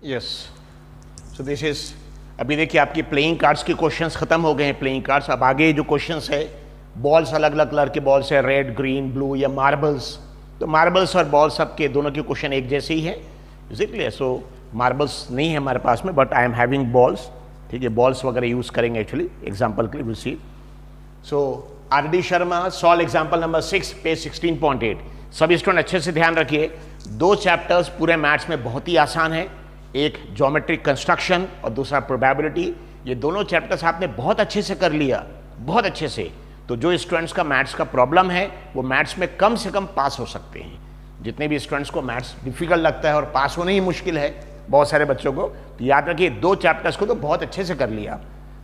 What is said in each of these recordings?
Yes, so this is, अभी देखिए आपकी प्लेइंग कार्ड्स के क्वेश्चंस खत्म हो गए हैं, प्लेइंग कार्ड्स। अब आगे जो क्वेश्चंस है, बॉल्स अलग अलग कलर के बॉल्स है, रेड, ग्रीन, ब्लू या मार्बल्स। तो मार्बल्स और बॉल सब के दोनों के क्वेश्चन एक जैसे ही है, is it clear? So marbles नहीं है हमारे पास में, but I am having balls, ठीक है, बॉल्स वगैरह यूज करेंगे एक्चुअली एग्जाम्पल के लिए, will see. So R D. Sharma, solve example number 6, page 16.8। सभी स्टूडेंट अच्छे से ध्यान रखिए, दो चैप्टर्स पूरे मैथ्स में बहुत ही आसान है, एक ज्योमेट्रिक कंस्ट्रक्शन और दूसरा प्रोबेबिलिटी। ये दोनों चैप्टर्स आपने बहुत अच्छे से कर लिया, बहुत अच्छे से। तो जो स्टूडेंट्स का मैथ्स का प्रॉब्लम है वो मैथ्स में कम से कम पास हो सकते हैं। जितने भी स्टूडेंट्स को मैथ्स डिफिकल्ट लगता है और पास होना ही मुश्किल है बहुत सारे बच्चों को, तो याद रखिए दो चैप्टर्स को तो बहुत अच्छे से कर लिया।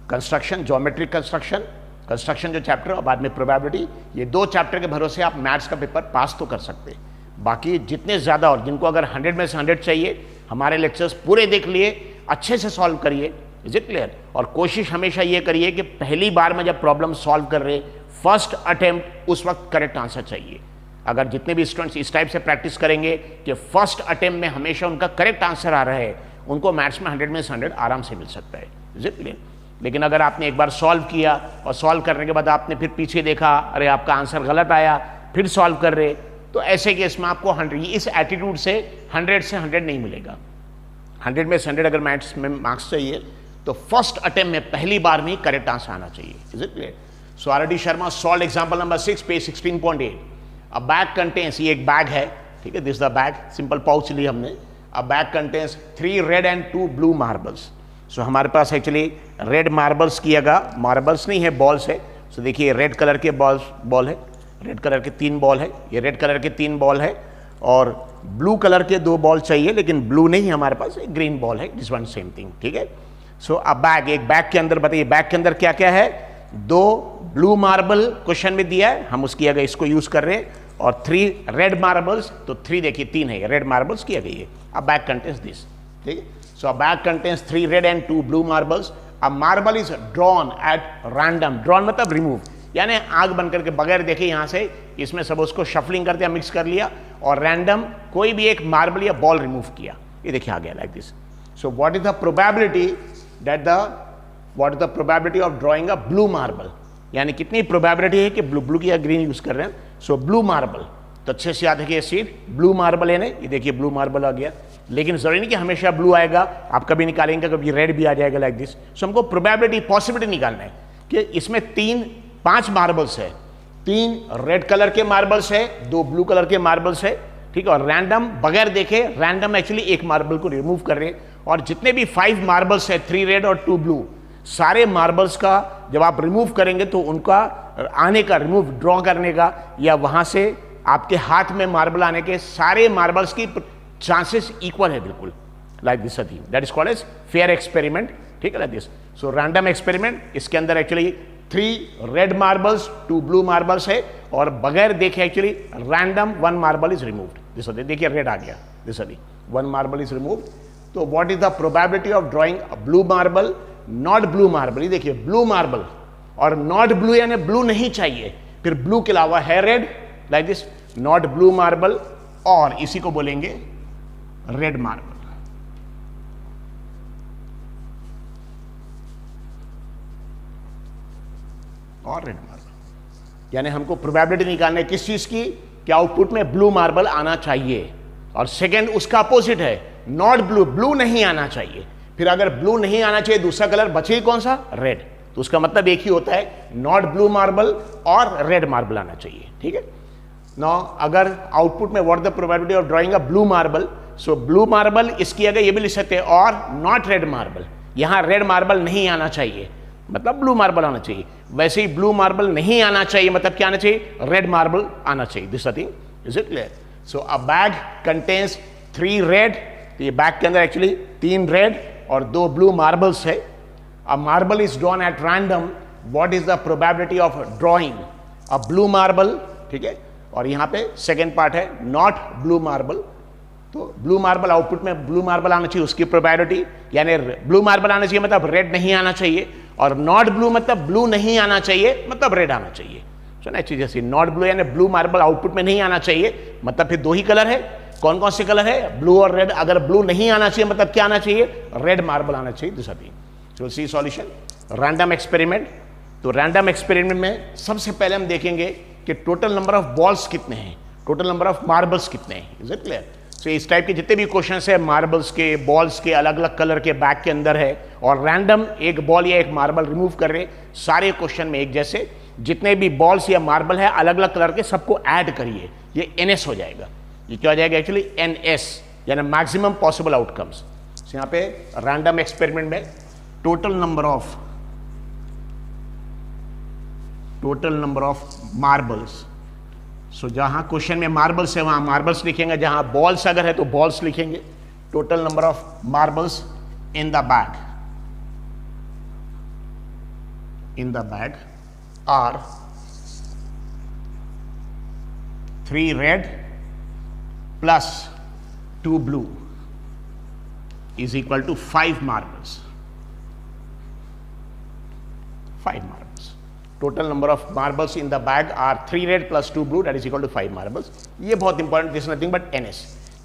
कंस्ट्रक्शन, ज्योमेट्रिक कंस्ट्रक्शन जो चैप्टर और बाद में प्रोबेबिलिटी, ये दो चैप्टर के भरोसे आप मैथ्स का पेपर पास तो कर सकते हैं। बाकी जितने ज़्यादा, और जिनको अगर 100 में से 100 चाहिए, हमारे लेक्चर्स पूरे देख लिए, अच्छे से सॉल्व करिए, इज इट क्लियर? और कोशिश हमेशा ये करिए कि पहली बार में जब प्रॉब्लम सॉल्व कर रहे, फर्स्ट अटेम्प्ट उस वक्त करेक्ट आंसर चाहिए। अगर जितने भी स्टूडेंट्स इस टाइप से प्रैक्टिस करेंगे कि फर्स्ट अटेम्प्ट में हमेशा उनका करेक्ट आंसर आ रहा है, उनको मैथ्स में 100 में से 100 आराम से मिल सकता है, इज इट क्लियर? लेकिन अगर आपने एक बार सॉल्व किया और सॉल्व करने के बाद आपने फिर पीछे देखा, अरे आपका आंसर गलत आया, फिर सॉल्व कर रहे, तो ऐसे केस में आपको 100, इस एटीट्यूड से 100 से 100 नहीं मिलेगा। 100 में से 100 अगर मैथ्स में मार्क्स चाहिए तो फर्स्ट अटेम्प्ट में पहली बार में करेक्ट आंसर आना चाहिए, is it clear? So R D. Sharma, solve example number 6, page 16.8। A bag contains, ये एक बैग है, ठीक है, this the bag, simple pouch ली हमने। A bag contains 3 red and 2 blue marbles. So हमारे पास एक्चुअली रेड मार्बल्स की जगह, मार्बल्स नहीं है, बॉल्स है। सो देखिए रेड कलर के बॉल है, रेड कलर के 3 बॉल है, ये रेड कलर के 3 बॉल है, और ब्लू कलर के 2 बॉल चाहिए, लेकिन ब्लू नहीं है हमारे पास, एक ग्रीन बॉल है, दिस वन सेम थिंग, ठीक है। सो अब बैग, एक बैग के अंदर बताइए बैग के अंदर क्या क्या है? 2 ब्लू मार्बल क्वेश्चन में दिया है, हम उसकी जगह इसको यूज कर रहे हैं, और 3 रेड मार्बल्स, तो 3 देखिए 3 है, रेड मार्बल्स किया गई है। अब बैग कंटेन्स दिस, ठीक है। So a bag contains 3 red and 2 blue marbles. A marble is drawn at random, drawn मतलब रिमूव, यानी आग बन करके बगैर देखे यहां से इसमें सब उसको शफलिंग कर दिया, मिक्स कर लिया, और रैंडम कोई भी एक मार्बल या बॉल रिमूव किया, ये देखिए आ गया like this. So what is the probability of drawing a blue marble, यानी कितनी प्रोबेबिलिटी है कि ब्लू की या ग्रीन यूज कर रहे हैं। सो ब्लू मार्बल, तो अच्छे से याद रखिए सीट, ब्लू मार्बल है ना, ये देखिए ब्लू मार्बल आ गया, लेकिन जरूरी नहीं कि हमेशा ब्लू आएगा, आप कभी निकालेंगे कभी रेड भी आ जाएगा लाइक दिस। सो हमको प्रोबेबिलिटी, पॉसिबिलिटी निकालना है कि इसमें 5 मार्बल्स है, 3 रेड कलर के मार्बल्स है, 2 ब्लू कलर के मार्बल्स है, ठीक है, और रैंडम बगैर देखे, रैंडम एक्चुअली एक मार्बल को रिमूव कर रहे हैं, और जितने भी 5 मार्बल्स है, 3 रेड और 2 ब्लू, सारे मार्बल्स का जब आप रिमूव करेंगे तो उनका आने का, रिमूव ड्रॉ करने का, या वहां से आपके हाथ में मार्बल आने के सारे मार्बल्स की चांसेस इक्वल है बिल्कुल, like this thing, that is called as fair experiment, ठीक है, like this. So random experiment, इसके अंदर actually 3 red marbles, 2 blue marbles है, और बगैर देखे actually random 1 marble is removed, this देखिए रेड आ गया, दिस 1 मार्बल इज रिमूव्ड। तो what is the probability of drawing a blue marble, not blue marble, ये देखिए ब्लू मार्बल और नॉट ब्लू, यानी ब्लू नहीं चाहिए, फिर ब्लू के अलावा है red, like this, not blue marble, और इसी को बोलेंगे रेड मार्बल, और रेड मार्बल, यानी हमको प्रोबेबिलिटी निकालना है किस चीज की, कि आउटपुट में ब्लू मार्बल आना चाहिए, और सेकंड उसका अपोजिट है नॉट ब्लू, ब्लू नहीं आना चाहिए। फिर अगर ब्लू नहीं आना चाहिए, दूसरा कलर बचे कौन सा, रेड, तो उसका मतलब एक ही होता है, नॉट ब्लू मार्बल और रेड मार्बल आना चाहिए, ठीक है। नाउ अगर आउटपुट में what the probability of drawing a blue marble, so blue marble, इसकी अगर ये भी लिख सकते हैं, और नॉट रेड मार्बल, यहां रेड मार्बल नहीं आना चाहिए, मतलब ब्लू मार्बल आना चाहिए। वैसे ही ब्लू मार्बल नहीं आना चाहिए, मतलब क्या आना चाहिए, रेड मार्बल आना चाहिए, this thing, is it clear? So a bag contains 3 red, तो ये बैग के अंदर एक्चुअली 3 रेड और 2 ब्लू मार्बल्स है। A marble is drawn at random, what is the probability of drawing a blue marble, ठीक है, और यहां पे सेकेंड पार्ट है नॉट ब्लू मार्बल, तो ब्लू मार्बल, आउटपुट में ब्लू मार्बल आना चाहिए, उसकी प्रोबेबिलिटी, यानी ब्लू मार्बल आना चाहिए मतलब रेड नहीं आना चाहिए, और नॉट ब्लू मतलब ब्लू नहीं आना चाहिए मतलब रेड आना चाहिए। सुना चीज, जैसे नॉट ब्लू यानी ब्लू मार्बल आउटपुट में नहीं आना चाहिए, मतलब फिर 2 ही कलर है, कौन कौन से कलर है, ब्लू और रेड। अगर ब्लू नहीं आना चाहिए मतलब क्या आना चाहिए, रेड मार्बल आना चाहिए। दूसरा थिंग, सो सी सॉल्यूशन रैंडम एक्सपेरिमेंट। तो रैंडम एक्सपेरिमेंट में सबसे पहले हम देखेंगे कि टोटल नंबर ऑफ बॉल्स कितने हैं, टोटल नंबर ऑफ मार्बल्स कितने हैं। Is it clear? सो इस टाइप के जितने भी क्वेश्चंस है मार्बल्स के, बॉल्स के, अलग अलग कलर के बैग के अंदर है और रैंडम एक बॉल या एक मार्बल रिमूव कर रहे, सारे क्वेश्चन में एक जैसे जितने भी बॉल्स या मार्बल है अलग अलग कलर के सबको ऐड करिए, ये NS हो जाएगा। ये क्या हो जाएगा एक्चुअली, NS यानी मैक्सिमम पॉसिबल आउटकम्स। यहां पे रैंडम एक्सपेरिमेंट में टोटल नंबर ऑफ मार्बल्स। सो जहां क्वेश्चन में मार्बल्स है वहां मार्बल्स लिखेंगे, जहां बॉल्स अगर है तो बॉल्स लिखेंगे। Total number of marbles in the bag are 3 red plus 2 blue is equal to 5 marbles. 5 marbles. Total number of marbles in the bag are 3 red plus 2 blue, that is equal to 5 marbles. ये बहुत important, this nothing but NS।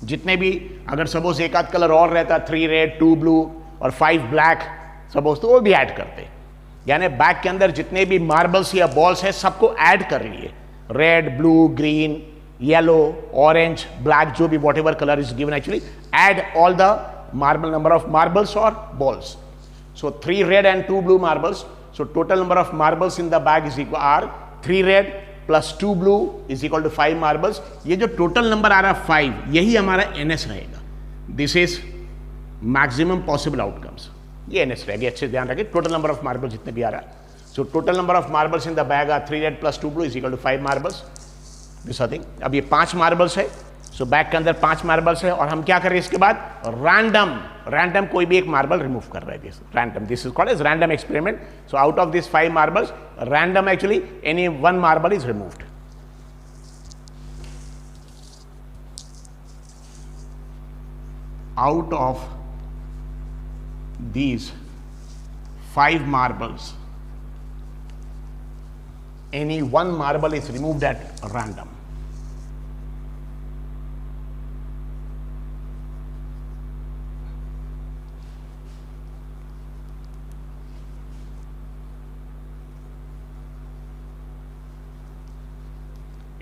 जितने भी अगर suppose एक आध colour और रहता, 3 red 2 blue और 5 ब्लैक सपोज, तो वो भी ऐड करते। यानी बैग के अंदर जितने भी मार्बल्स या बॉल्स है सबको ऐड कर लिए, red, blue, green, yellow, orange, black, जो भी whatever color is given, actually add all the number of marbles or balls. So 3 red and 2 blue marbles. So total number of marbles in the bag is equal are 3 red plus 2 blue is equal to 5 marbles. ये जो total number आ रहा 5, यही हमारा NS रहेगा। This is maximum possible outcomes. ये NS रहेगा, अच्छे ध्यान रखिए। total number of marbles जितने भी आ रहा। So total number of marbles in the bag are 3 red plus 2 blue is equal to 5 marbles. अब ये 5 मार्बल्स है। सो बैग के अंदर 5 मार्बल्स है और हम क्या कर रहे हैं इसके बाद, रैंडम कोई भी एक मार्बल रिमूव कर रहे हैं। Random, this is called as random experiment. So out of this 5 marbles, random actually any 1 marble is removed. Out of these 5 marbles, any 1 marble is removed at random.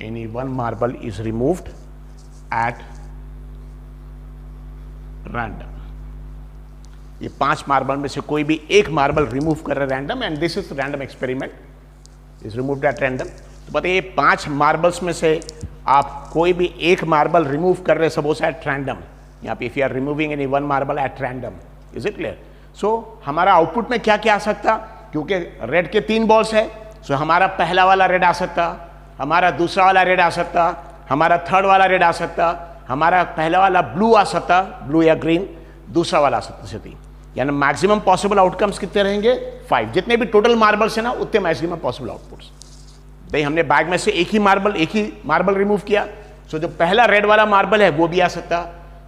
Any 1 marble is removed at random. ये 5 marble में से कोई भी एक marble remove कर रहे random, and this is random experiment is removed at random. तो बताइए 5 मार्बल्स में से आप कोई भी एक मार्बल रिमूव कर रहे, सपोज एट रैंडम। यहाँ पे if you are removing any 1 marble at random, is it clear? So हमारा आउटपुट में क्या क्या आ सकता, क्योंकि रेड के 3 बॉल्स है, सो हमारा पहला वाला रेड आ सकता, हमारा दूसरा वाला रेड आ सकता, हमारा थर्ड वाला रेड आ सकता, हमारा पहला वाला ब्लू आ सकता, ब्लू या ग्रीन, दूसरा वाला आ सकता। यानी मैक्सिमम पॉसिबल आउटकम्स कितने रहेंगे, 5। जितने भी टोटल मार्बल्स है ना उतने मैक्सिमम पॉसिबल आउटपुट्स। भाई हमने बैग में से एक ही मार्बल रिमूव किया, सो जो पहला रेड वाला मार्बल है वो भी आ सकता,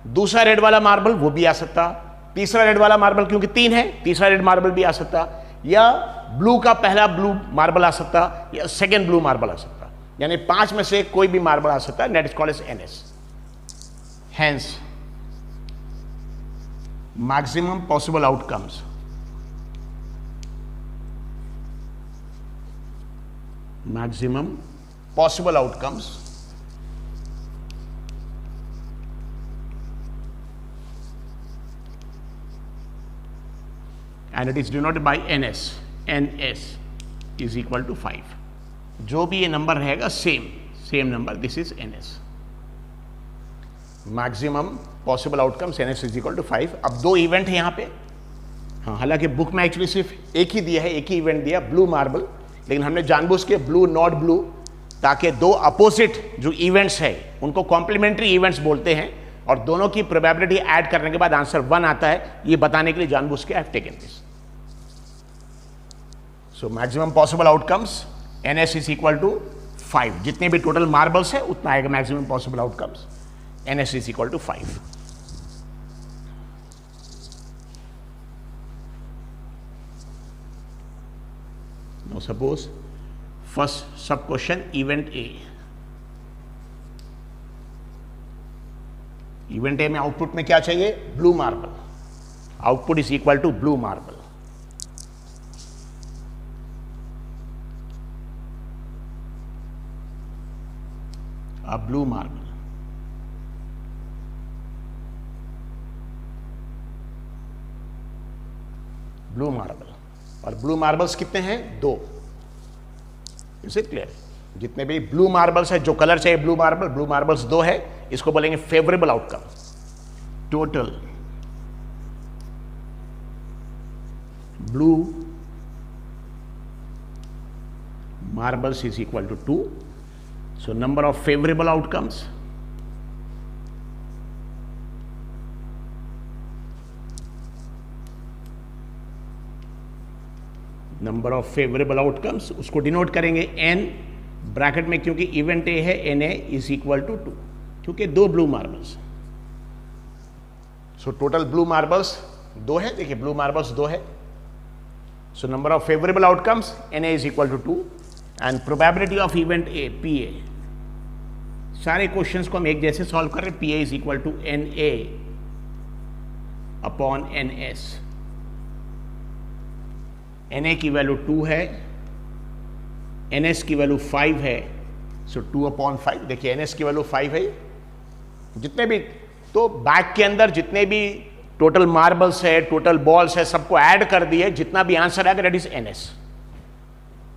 दूसरा रेड वाला मार्बल वो भी आ सकता, तीसरा रेड वाला मार्बल क्योंकि 3 है, तीसरा रेड मार्बल भी आ सकता, या ब्लू का पहला ब्लू मार्बल आ सकता, या सेकेंड ब्लू मार्बल आ सकता। यानी 5 में से कोई भी मार्बल आ सकता है, that is called as NS। Hence maximum possible outcomes and it is denoted by NS is equal to 5। जो भी ये नंबर रहेगा same number, this is NS। Maximum possible outcomes NS is equal to 5। अब 2 event है यहाँ पे, हाँ, हालांकि बुक में एक्चुअली सिर्फ एक ही दिया है, एक ही इवेंट दिया, ब्लू मार्बल, लेकिन हमने जानबूझ के ब्लू नॉट ब्लू, ताकि 2 अपोजिट जो इवेंट्स है उनको कॉम्प्लीमेंट्री इवेंट्स बोलते हैं, और दोनों की प्रोबेबिलिटी ऐड करने के बाद आंसर 1 आता है, ये बताने के लिए जानबूझ के I have taken this. So maximum possible outcomes NS is equal to 5। जितने भी टोटल मार्बल्स है उतना आएगा maximum possible outcomes, NS is equal to 5। Now suppose first sub question, event A, event A में आउटपुट में क्या चाहिए? Blue marble. Output is equal to blue marble. a blue marble, blue marble. और blue marbles कितने हैं? 2। Is it clear? जितने भी blue marbles है, जो कलर चाहिए ब्लू मार्बल्स 2 है। इसको बोलेंगे favourable outcome. Total blue marbles is equal to 2. So number of favorable outcomes, number of favourable outcomes उसको डिनोट करेंगे n ब्रैकेट में, क्योंकि इवेंट ए है Na इज इक्वल टू 2, क्योंकि 2 blue marbles. So total blue marbles 2 है। देखिए blue marbles 2 है। So number of favourable outcomes Na is equal to 2 and probability of event A Pa। सारे questions को हम एक जैसे सॉल्व कर रहे हैं। Pa is equal to Na upon Ns। Na की वैल्यू 2 है, Ns की वैल्यू 5 है। So 2 upon 5। देखिए Ns की वैल्यू 5 है। जितने भी तो बैग के अंदर जितने भी टोटल मार्बल्स है, टोटल बॉल्स है, सबको ऐड कर दिए। जितना भी आंसर आएगा that is Ns।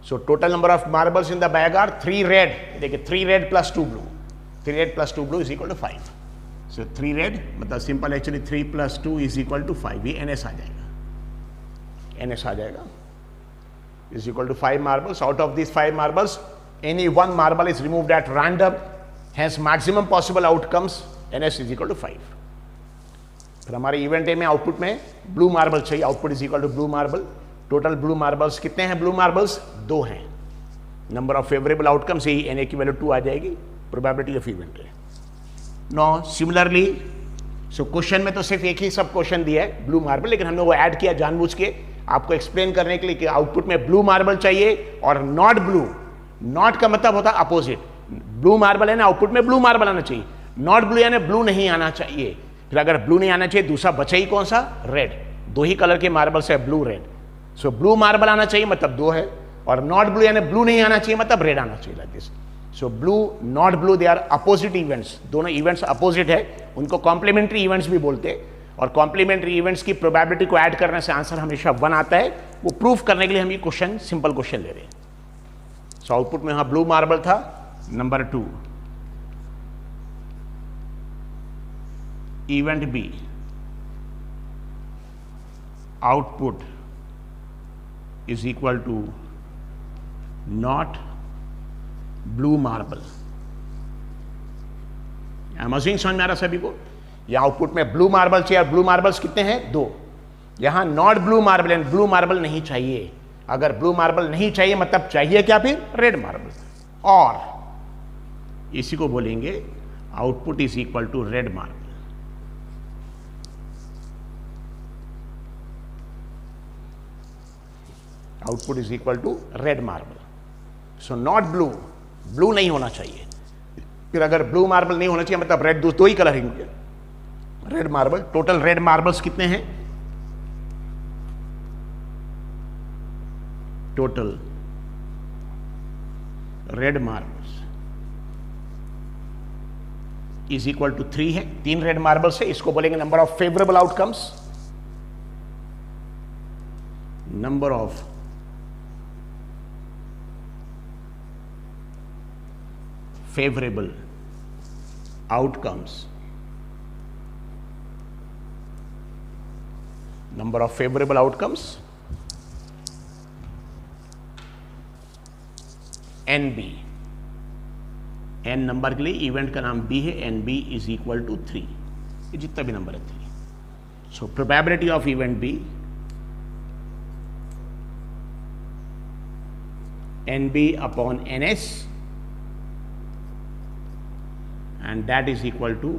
So total number of marbles in the bag are 3 red. देखिए 3 red plus 2 blue, 3 red plus 2 blue is equal to 5। So 3 red मतलब simple actually 3 plus 2 is equal to 5। ये Ns आ जाएगा। Ns आ जाएगा is equal to 5 marbles. Out of these 5 marbles, any one marble is removed at random, hence maximum possible outcomes Ns is equal to 5. फिर हमारे event A में output में blue marble चाहिए। Output is equal to blue marble. Total blue marbles कितने हैं? Blue marbles 2 हैं। Number of favourable outcomes यही Na की वैल्यू 2 आ जाएगी। Probability of event A. No similarly so question में तो सिर्फ एक ही सब क्वेश्चन दिया है ब्लू मार्बल, लेकिन हमने वो ऐड किया जानबूझ के आपको एक्सप्लेन करने के लिए कि आउटपुट में ब्लू मार्बल चाहिए और नॉट ब्लू। नॉट का मतलब होता है अपोजिट। ब्लू मार्बल है ना, आउटपुट में ब्लू मार्बल आना चाहिए। नॉट ब्लू यानी ब्लू नहीं आना चाहिए। फिर अगर ब्लू नहीं आना चाहिए, दूसरा बचा ही कौन सा? रेड। 2 ही कलर के मार्बल्स है, ब्लू रेड। सो ब्लू मार्बल आना चाहिए मतलब 2 है, और नॉट ब्लू यानी ब्लू नहीं आना चाहिए मतलब रेड आना चाहिए, like this. So blue not blue they are opposite events. दोनों इवेंट्स अपोजिट है, उनको कॉम्प्लीमेंट्री इवेंट्स भी बोलते हैं। और कॉम्प्लीमेंट्री इवेंट्स की प्रोबेबिलिटी को ऐड करने से आंसर हमेशा 1 आता है। वो प्रूफ करने के लिए हम ये क्वेश्चन सिंपल क्वेश्चन ले रहे हैं। सो आउटपुट में यहां ब्लू मार्बल था। Number 2 event B output is equal to not blue marble. समझ में आ रहा सभी को? यहां आउटपुट में ब्लू मार्बल चाहिए, और ब्लू मार्बल्स कितने हैं? 2। यहां not blue marble and blue marble नहीं चाहिए। अगर ब्लू मार्बल नहीं चाहिए मतलब चाहिए क्या? फिर रेड मार्बल। और इसी को बोलेंगे output is equal to red marble. Output is equal to red marble. So not blue, blue नहीं होना चाहिए। फिर अगर ब्लू मार्बल नहीं होना चाहिए मतलब रेड, 2 ही कलर हैं red marble. Total red marbles कितने हैं? Total red marbles is equal to 3 है। 3 रेड मार्बल्स है। इसको बोलेंगे number of favourable outcomes. Number of favourable outcomes. Number of favourable outcomes NB। n number के लिए इवेंट का नाम B है। NB is equal to 3। ये जितना भी नंबर है 3। So probability of event B NB upon NS and that is equal to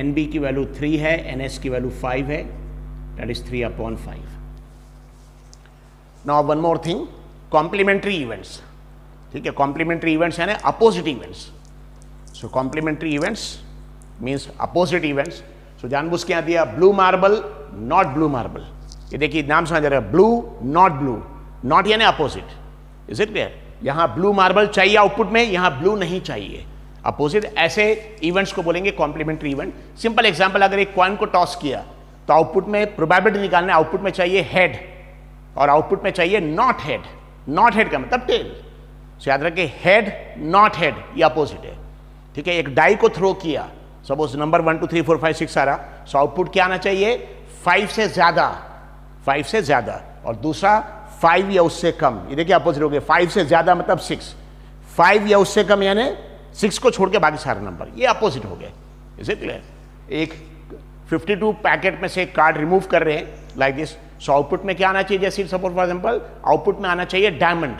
NB की वैल्यू 3 है, NS की वैल्यू 5 है, that is 3 upon 5. Now one more thing, complementary events. ठीक है, complementary events यानी opposite events. So complementary events means opposite events. So जानबूझ के यहाँ दिया blue marble, not blue marble. ये देखिए नाम समझ रहे हैं, ब्लू नॉट ब्लू, नॉट यानी अपोजिट, इज इट क्लियर? यहां ब्लू मार्बल चाहिए आउटपुट में, यहां ब्लू नहीं चाहिए, अपोजिट। ऐसे इवेंट्स को बोलेंगे कॉम्प्लीमेंट्री इवेंट। सिंपल एग्जांपल, अगर एक कॉइन को टॉस किया तो आउटपुट में प्रोबेबिलिटी निकालना, आउटपुट में चाहिए हेड और आउटपुट में चाहिए नॉट हेड। नॉट हेड का मतलब टेल। सो याद रखिए हेड नॉट हेड ये अपोजिट है, ठीक है? एक डाई को थ्रो किया, सपोज नंबर 1 2 3 4 5 6 आ रहा, सो आउटपुट क्या आना चाहिए? 5 से ज्यादा, 5 से ज्यादा, और दूसरा 5 या उससे कम। ये देखिए अपोजिट हो गया, 5 से ज्यादा मतलब 6, 5 या उससे कम यानी 6 को छोड़ के बाकी सारे नंबर, ये अपोजिट हो गए, इज इट क्लियर? एक 52 पैकेट में से एक कार्ड रिमूव कर रहे हैं लाइक दिस, सो आउटपुट में क्या आना चाहिए? जैसे सपोज फॉर एग्जांपल आउटपुट में आना चाहिए डायमंड,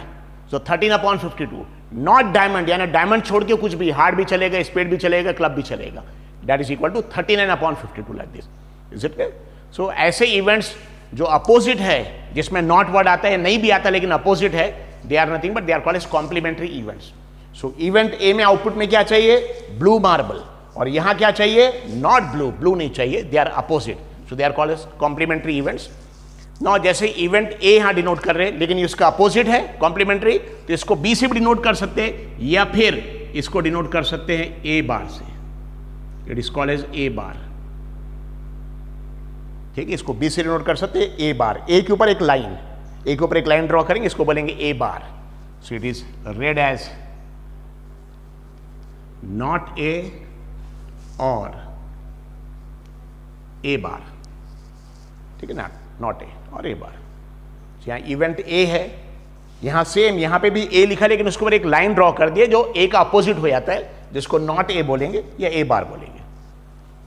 सो 13/52, नॉट डायमंड यानी डायमंड छोड़ के कुछ भी, हार्ड भी चलेगा, स्पेड भी चलेगा, क्लब भी चलेगा, that is equal to 39/52 like this, is it clear? So ऐसे इवेंट्स जो अपोजिट है, जिसमें नॉट वर्ड आता है, नहीं भी आता लेकिन अपोजिट है, they are nothing but they are called as complementary events. So event A में आउटपुट में क्या चाहिए? ब्लू मार्बल, और यहां क्या चाहिए? नॉट ब्लू, ब्लू नहीं चाहिए, they are opposite, so they are called as complementary events. Now जैसे इवेंट ए यहां डिनोट कर रहे हैं लेकिन इसका अपोजिट है कॉम्प्लीमेंट्री, तो इसको बी से भी डिनोट कर सकते हैं या फिर इसको डिनोट कर सकते हैं ए बार से, it is called as A bar, ठीक है? इसको बी से डिनोट कर सकते हैं ए बार, ए के ऊपर एक लाइन, ए के ऊपर एक लाइन ड्रॉ करेंगे, इसको बोलेंगे A bar. So it is read as not A और ए बार, ठीक है ना? नॉट ए और ए बार। यहां इवेंट ए है, यहां सेम, यहां पे भी ए लिखा लेकिन उसके ऊपर एक लाइन ड्रॉ कर दिए जो ए का अपोजिट हो जाता है, जिसको नॉट ए बोलेंगे या ए बार बोलेंगे।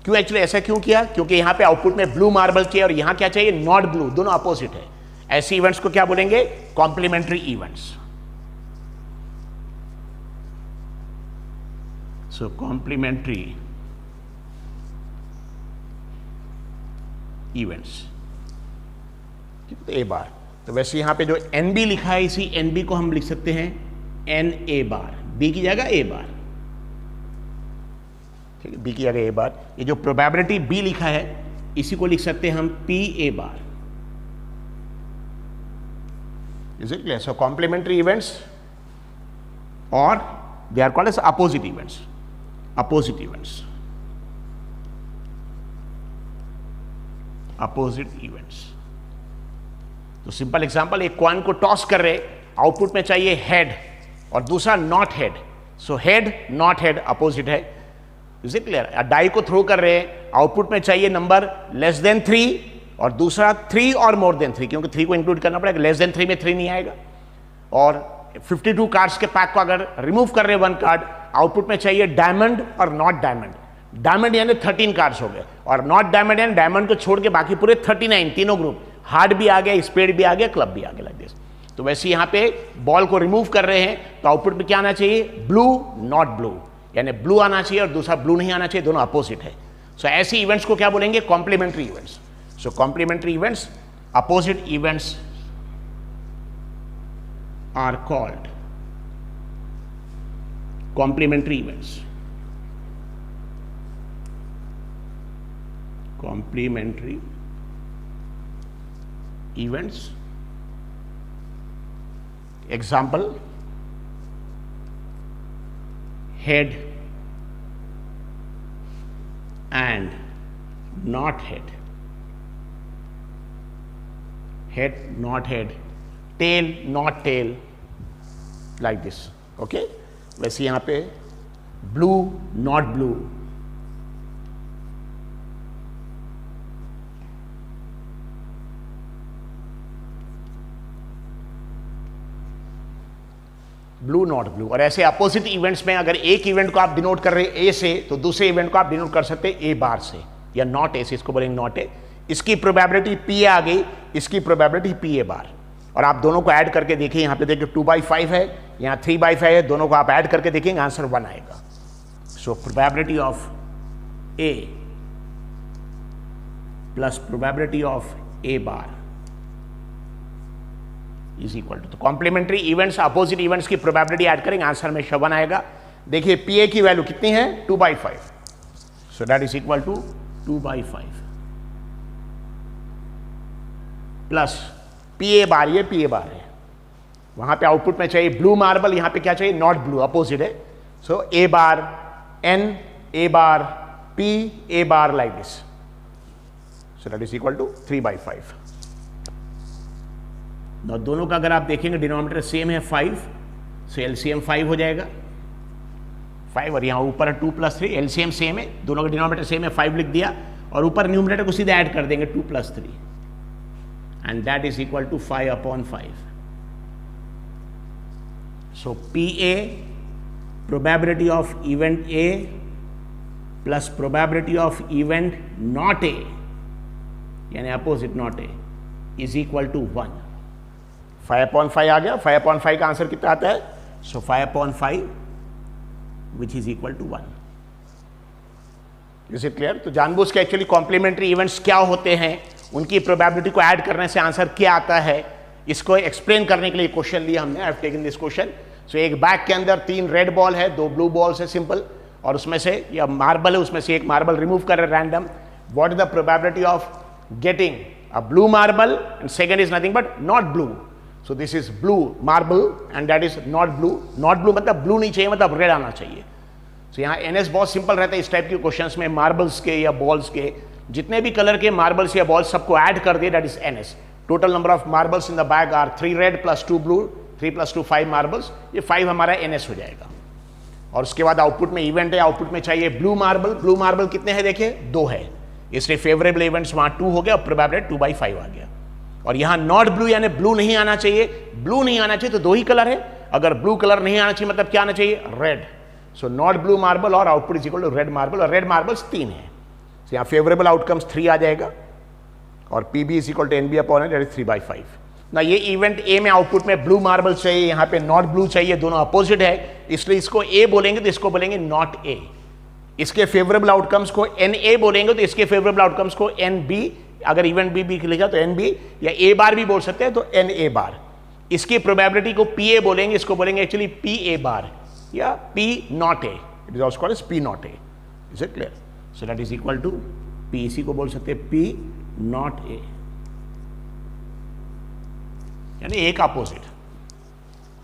क्यों एक्चुअली ऐसा क्यों किया? क्योंकि यहां पे आउटपुट में ब्लू मार्बल चाहिए और यहां क्या चाहिए? नॉट ब्लू, दोनों अपोजिट है। ऐसे इवेंट्स को क्या बोलेंगे? Complementary events. So complementary events, A bar. तो वैसे यहां पे जो एन बी लिखा है, इसी एन बी को हम लिख सकते हैं एन ए बार, बी की जगह ए बार, ठीक है? बी की जगह ए बार। ये जो प्रोबेबिलिटी बी लिखा है इसी को लिख सकते हैं हम P A bar, is it clear? So complementary events और they are called as opposite events, opposite events, opposite events. तो सिंपल एग्जांपल, एक कॉइन को टॉस कर रहे, आउटपुट में चाहिए हेड और दूसरा not head, so head not head opposite है, इज इट क्लियर? डाई को थ्रो कर रहे हैं, आउटपुट में चाहिए नंबर लेस देन 3 और दूसरा 3 और मोर देन 3, क्योंकि 3 को इंक्लूड करना पड़ेगा, लेस देन 3 में 3 नहीं आएगा। और 52 कार्ड्स के पैक को अगर रिमूव कर रहे हैं 1 कार्ड, आउटपुट में चाहिए डायमंड और नॉट डायमंड। डायमंड यानी 13 कार्ड्स हो गए और नॉट डायमंड यानी डायमंड को छोड़ के बाकी पूरे 39, तीनों ग्रुप, हार्ड भी आ गया, स्पेड भी आ गया, क्लब भी आ गया, लाइक दिस। तो वैसे यहां पे बॉल को रिमूव कर रहे हैं तो आउटपुट में क्या आना चाहिए? ब्लू नॉट ब्लू, यानी ब्लू आना चाहिए और दूसरा ब्लू नहीं आना चाहिए, दोनों अपोजिट है। सो ऐसे इवेंट्स को क्या बोलेंगे? Complementary events. So complementary events, opposite events are called complementary events, complementary events. Example, head and not head, head not head, tail not tail, like this, okay? वैसे यहां पे blue not blue, blue not blue. और ऐसे opposite events में अगर एक event को आप डिनोट कर रहे हैं ए से, तो दूसरे इवेंट को आप डिनोट कर सकते हैं ए बार से या नॉट ए से, इसको बोलेंगे नॉट ए। इसकी प्रोबेबिलिटी पी आ गई, इसकी प्रोबेबिलिटी पी ए बार, और आप दोनों को ऐड करके देखिए, यहां पे देखिए 2/5 है, यहां 3/5 है, दोनों को आप ऐड करके देखेंगे आंसर 1 आएगा। So probability of A plus probability of A bar is equal to, तो कॉम्प्लीमेंट्री इवेंट्स अपोजिट इवेंट्स की प्रोबेबिलिटी ऐड करेंगे, आंसर में 1 आएगा। देखिए पी ए की वैल्यू कितनी है? 2/5। So that is equal to 2/5 plus P A bar, ये पी ए बार है, वहां पे आउटपुट में चाहिए ब्लू मार्बल, यहां पे क्या चाहिए, नॉट ब्लू, अपोजिट है। So A bar N, A bar P, A bar like this, so that is equal to 3/5। दोनों का अगर आप देखेंगे डिनोमिनेटर सेम है 5, सो एलसीएम 5 हो जाएगा, 5 और यहां ऊपर 2 + 3, एलसीएम सेम है, दोनों का डिनोमिनेटर सेम है, 5 लिख दिया और ऊपर न्यूमरेटर को सीधे ऐड कर देंगे 2 + 3 and that is equal to 5/5। So P A probability of event A plus probability of event not A यानी opposite not A is equal to 1। 5/5 आ गया, 5/5 का आंसर कितना आता है, so 5/5 which is equal to 1। Is it clear? तो जानबूझ के एक्चुअली कॉम्प्लीमेंट्री इवेंट्स क्या होते हैं, उनकी प्रोबेबिलिटी को ऐड करने से आंसर क्या आता है, इसको एक्सप्लेन करने के लिए क्वेश्चन लिया हमने। I have taken this question. So एक बैग के अंदर 3 रेड बॉल है, 2 ब्लू बॉल्स है सिंपल, और उसमें से या मार्बल है, उसमें से एक मार्बल रिमूव कर रहे random. What is the probability of getting a blue marble and second is nothing but not blue. So this is blue marble and that is not blue. Not blue मतलब blue नहीं चाहिए, मतलब red आना चाहिए। सो यहाँ NS बहुत simple रहता है इस टाइप के क्वेश्चंस में, मार्बल्स के या बॉल्स के जितने भी कलर के मार्बल्स या बॉल्स सबको ऐड कर दिए, that is NS. Total number of marbles in the bag are 3 red plus 2 blue, 3 + 2 5 marbles, ये 5 हमारा एनएस हो जाएगा। और उसके बाद आउटपुट में इवेंट है, आउटपुट में चाहिए ब्लू मार्बल। ब्लू मार्बल कितने हैं देखिए, 2 है, इसलिए फेवरेबल इवेंट्स वहां 2 हो गया और प्रोबेबिलिटी 2/5 आ गया। और यहां नॉट ब्लू यानी ब्लू नहीं आना चाहिए, ब्लू नहीं आना चाहिए तो 2 ही कलर है, अगर ब्लू कलर नहीं आना चाहिए मतलब क्या आना चाहिए, red. So not blue marble और output is equal to red marble, और रेड मार्बल्स 3 है, तो यहां फेवरेबल आउटकम्स 3 आ जाएगा और PB is equal to NB upon that is 3/5 ना। ये इवेंट ए में आउटपुट में ब्लू मार्बल चाहिए, यहां पे नॉट ब्लू चाहिए, दोनों अपोजिट है, इसलिए इसको ए बोलेंगे तो इसको बोलेंगे नॉट ए। इसके फेवरेबल आउटकम्स को एन ए बोलेंगे तो इसके फेवरेबल आउटकम्स को एन बी, अगर इवेंट बी लिखा तो एन बी या ए बार भी बोल सकते हैं तो एन ए बार। इसकी प्रोबेबिलिटी को पी ए बोलेंगे, इसको बोलेंगे एक्चुअली पी ए बार या P not A, it is also called as P not A. Is it clear? So that is equal to P, इसी को बोल सकते हैं पी नॉट ए, यानी एक अपोजिट।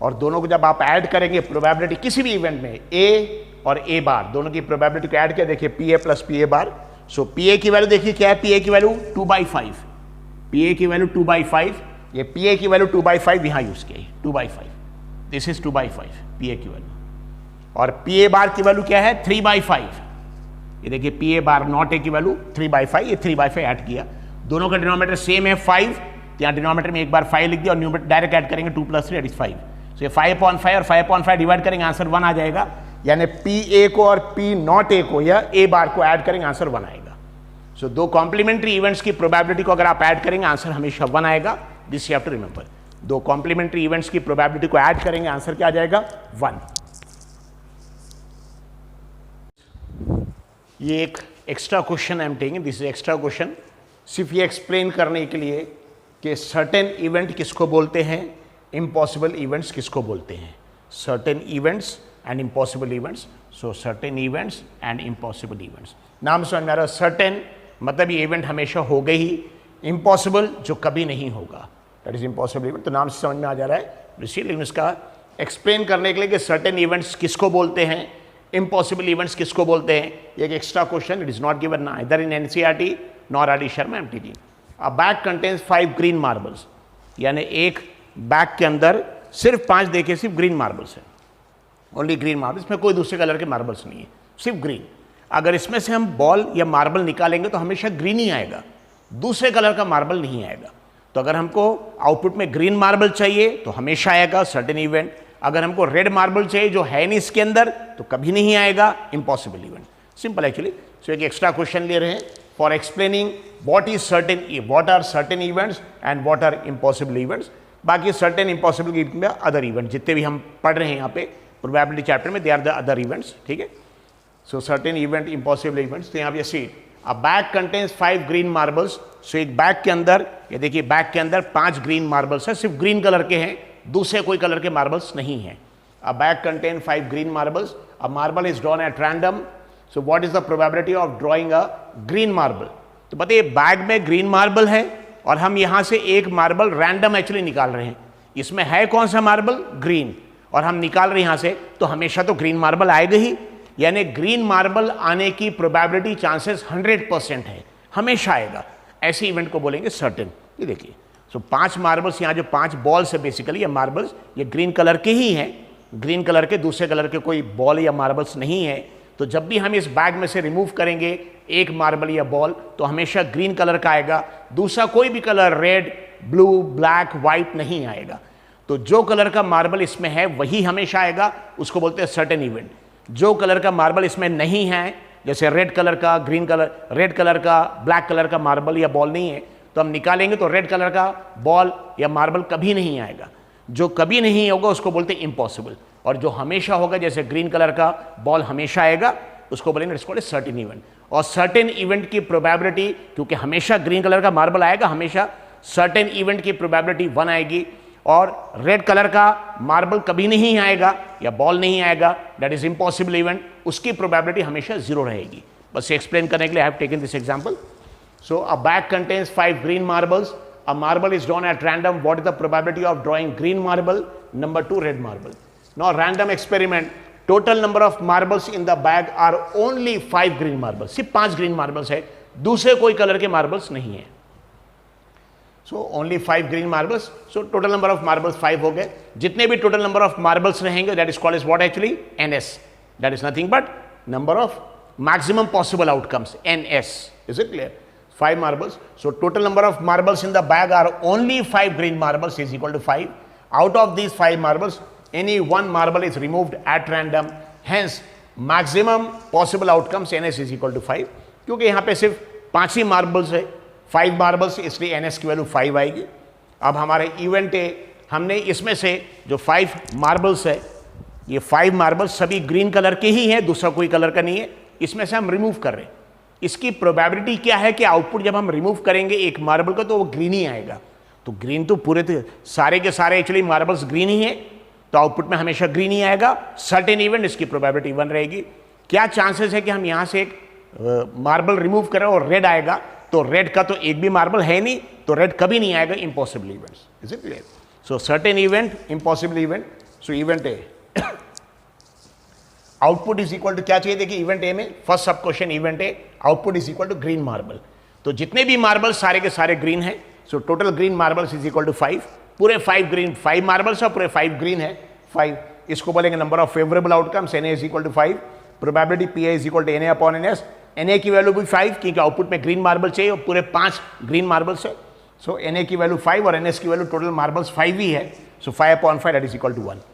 और दोनों को जब आप ऐड करेंगे प्रोबेबिलिटी किसी भी इवेंट में, ए और ए बार दोनों की प्रोबेबिलिटी को ऐड किया, देखिए P A plus P A bar. So P ए की वैल्यू देखिए क्या है, पी ए की वैल्यू 2/5, पी ए की वैल्यू 2/5, ये पी ए की वैल्यू 2/5 यहां यूज किया 2/5, दिस इज 2/5 पी ए की वैल्यू। और पी ए बार की वैल्यू क्या है 3/5, ये देखिए P A bar not a की वैल्यू 3/5, ये 3/5 ऐड किया, दोनों का डिनोमिनेटर सेम है 5, यहाँ डिनोमिनेटर में एक बार 5 लिख दिया और न्यूमरेटर डायरेक्ट ऐड करेंगे 2 + 3 दैट इज 5। सो ये 5/5 और 5/5 डिवाइड करेंगे आंसर 1 आ जाएगा, यानी पी ए को और पी नॉट ए को या ए बार को ऐड करेंगे आंसर 1 आएगा। सो 2 कॉम्प्लीमेंट्री इवेंट्स की प्रोबेबिलिटी को अगर आप ऐड करेंगे आंसर हमेशा 1 आएगा, this you have to remember. 2 complementary events की प्रोबेबिलिटी को ऐड करेंगे आंसर क्या आ जाएगा 1। ये एक extra question I am taking, this is extra question, सिर्फ ये एक्सप्लेन करने के लिए कि सर्टेन इवेंट किसको बोलते हैं, इम्पॉसिबल इवेंट्स किसको बोलते हैं। Certain events and impossible events, so certain events and impossible events. नाम समझ में आ रहा है, सर्टेन मतलब ये इवेंट हमेशा होगा ही, इम्पॉसिबल जो कभी नहीं होगा, दैट इज इम्पॉसिबल इवेंट। तो नाम से समझ में आ जा रहा है, लेकिन इसका एक्सप्लेन करने के लिए कि सर्टेन इवेंट्स किसको बोलते हैं, इम्पॉसिबल इवेंट्स किसको बोलते हैं, एक extra question, it is not given either in NCERT nor R D Sharma I am teaching. A bag contains 5 green marbles, यानी एक बैग के अंदर सिर्फ 5 देखिए सिर्फ ग्रीन मार्बल्स है, ओनली ग्रीन मार्बल्स, इसमें कोई दूसरे कलर के मार्बल्स नहीं है, सिर्फ ग्रीन। अगर इसमें से हम बॉल या मार्बल निकालेंगे तो हमेशा ग्रीन ही आएगा, दूसरे कलर का मार्बल नहीं आएगा। तो अगर हमको आउटपुट में ग्रीन मार्बल चाहिए तो हमेशा आएगा सर्टेन इवेंट, अगर हमको रेड मार्बल चाहिए जो है नहीं इसके अंदर तो कभी नहीं आएगा, impossible event. Simple actually. So एक एक्स्ट्रा क्वेश्चन ले रहे हैं for explaining what are certain events and what are impossible events। बाकी certain impossible में other events जितने भी हम पढ़ रहे हैं यहाँ पे probability chapter में, they are the other events, ठीक है। so certain event impossible events, तो यहाँ पे see a bag contains 5 green marbles। so एक बैग के अंदर, ये देखिए बैग के अंदर 5 ग्रीन मार्बल्स है, सिर्फ ग्रीन कलर के हैं, दूसरे कोई कलर के मार्बल्स नहीं हैं। a bag contains 5 green marbles, a marble is drawn at random, so what is the probability of drawing a green marble? तो बताइए बैग में ग्रीन मार्बल है और हम यहां से एक मार्बल रैंडम एक्चुअली निकाल रहे हैं, इसमें है कौन सा मार्बल? ग्रीन, और हम निकाल रहे हैं यहां से, तो हमेशा तो ग्रीन मार्बल आएगा ही, यानी ग्रीन मार्बल आने की प्रोबेबिलिटी चांसेस 100% है, हमेशा आएगा। ऐसे इवेंट को बोलेंगे सर्टेन। ये देखिए, सो 5 मार्बल्स, यहाँ जो 5 बॉल्स है बेसिकली, ये मार्बल्स ये ग्रीन कलर के ही हैं, ग्रीन कलर के, दूसरे कलर के कोई बॉल या मार्बल्स नहीं है। तो जब भी हम इस बैग में से रिमूव करेंगे एक मार्बल या बॉल, तो हमेशा ग्रीन कलर का आएगा, दूसरा कोई भी colour red, blue, black, white नहीं आएगा। तो जो कलर का मार्बल इसमें है वही हमेशा आएगा, उसको बोलते हैं सर्टेन इवेंट। जो कलर का मार्बल इसमें नहीं है, जैसे रेड कलर का, ग्रीन कलर, रेड कलर का, ब्लैक कलर का मार्बल या बॉल नहीं है, तो हम निकालेंगे तो रेड कलर का बॉल या मार्बल कभी नहीं आएगा। जो कभी नहीं होगा उसको बोलते हैं इम्पॉसिबल, और जो हमेशा होगा, जैसे ग्रीन कलर का बॉल हमेशा आएगा, उसको बोलेंगे इट्स कॉल्ड सर्टेन इवेंट। और सर्टेन इवेंट की प्रोबेबिलिटी, क्योंकि हमेशा ग्रीन कलर का मार्बल आएगा, हमेशा सर्टेन इवेंट की प्रोबेबिलिटी 1 आएगी, और रेड कलर का मार्बल कभी नहीं आएगा या बॉल नहीं आएगा, दैट इज इम्पॉसिबल इवेंट, उसकी प्रोबेबिलिटी हमेशा 0 रहेगी। बस एक्सप्लेन करने के लिए I have taken this example. So a bag contains 5 green marbles, a marble is drawn at random, what is the probability of drawing green marble? Number 2 red marble. Now random experiment, total number of marbles in the bag are only 5 green marbles, सिर्फ 5 green marbles है, दूसरे कोई colour के marbles नहीं है। So only 5 green marbles, so total number of marbles 5 हो गए। जितने भी टोटल नंबर ऑफ मार्बल्स रहेंगे that is called as what actually? NS, that is nothing but number of maximum possible outcomes, NS, is it clear? 5 marbles, so total number of marbles in the bag are only 5 green marbles is equal to 5. Out of these 5 marbles, any one marble is removed at random, hence maximum possible outcomes NS is equal to 5. क्योंकि यहाँ पे सिर्फ 5 ही marbles है, 5 marbles, इसलिए NS की value 5 आएगी। अब हमारे इवेंट है, हमने इसमें से जो 5 मार्बल्स है, ये 5 मार्बल्स सभी ग्रीन कलर के ही हैं, दूसरा कोई कलर का नहीं है, इसमें से हम रिमूव कर रहे हैं। इसकी प्रोबेबिलिटी क्या है कि आउटपुट जब हम रिमूव करेंगे एक मार्बल को तो वो ग्रीन ही आएगा। तो ग्रीन तो पूरे सारे के सारे एक्चुअली मार्बल्स ग्रीन ही है, तो आउटपुट में हमेशा ग्रीन ही आएगा। सर्टेन इवेंट, इसकी प्रोबेबिलिटी 1 रहेगी। क्या चांसेस है कि हम यहां से एक मार्बल रिमूव करें और रेड आएगा? तो रेड का तो एक भी मार्बल है नहीं, तो रेड कभी नहीं आएगा। Impossible events, is it clear? So certain event, impossible event. So event A output is equal to क्या चाहिए? देखिए इवेंट ए में first sub question event A, output is equal to green marble. तो जितने भी मार्बल सारे के सारे ग्रीन है, so total green marbles is equal to 5। पूरे 5 ग्रीन, 5 मार्बल्स और पूरे 5 ग्रीन है 5। इसको बोलेंगे number of favourable outcomes, NA is equal to 5। Probability PA is equal to NA upon NS। NA की वैल्यू भी 5 क्योंकि आउटपुट में ग्रीन मार्बल चाहिए और पूरे 5 ग्रीन मार्बल्स है। सो NA की वैल्यू 5 और NS की वैल्यू टोटल मार्बल्स 5 ही है। So 5 upon 5 that is equal to 1।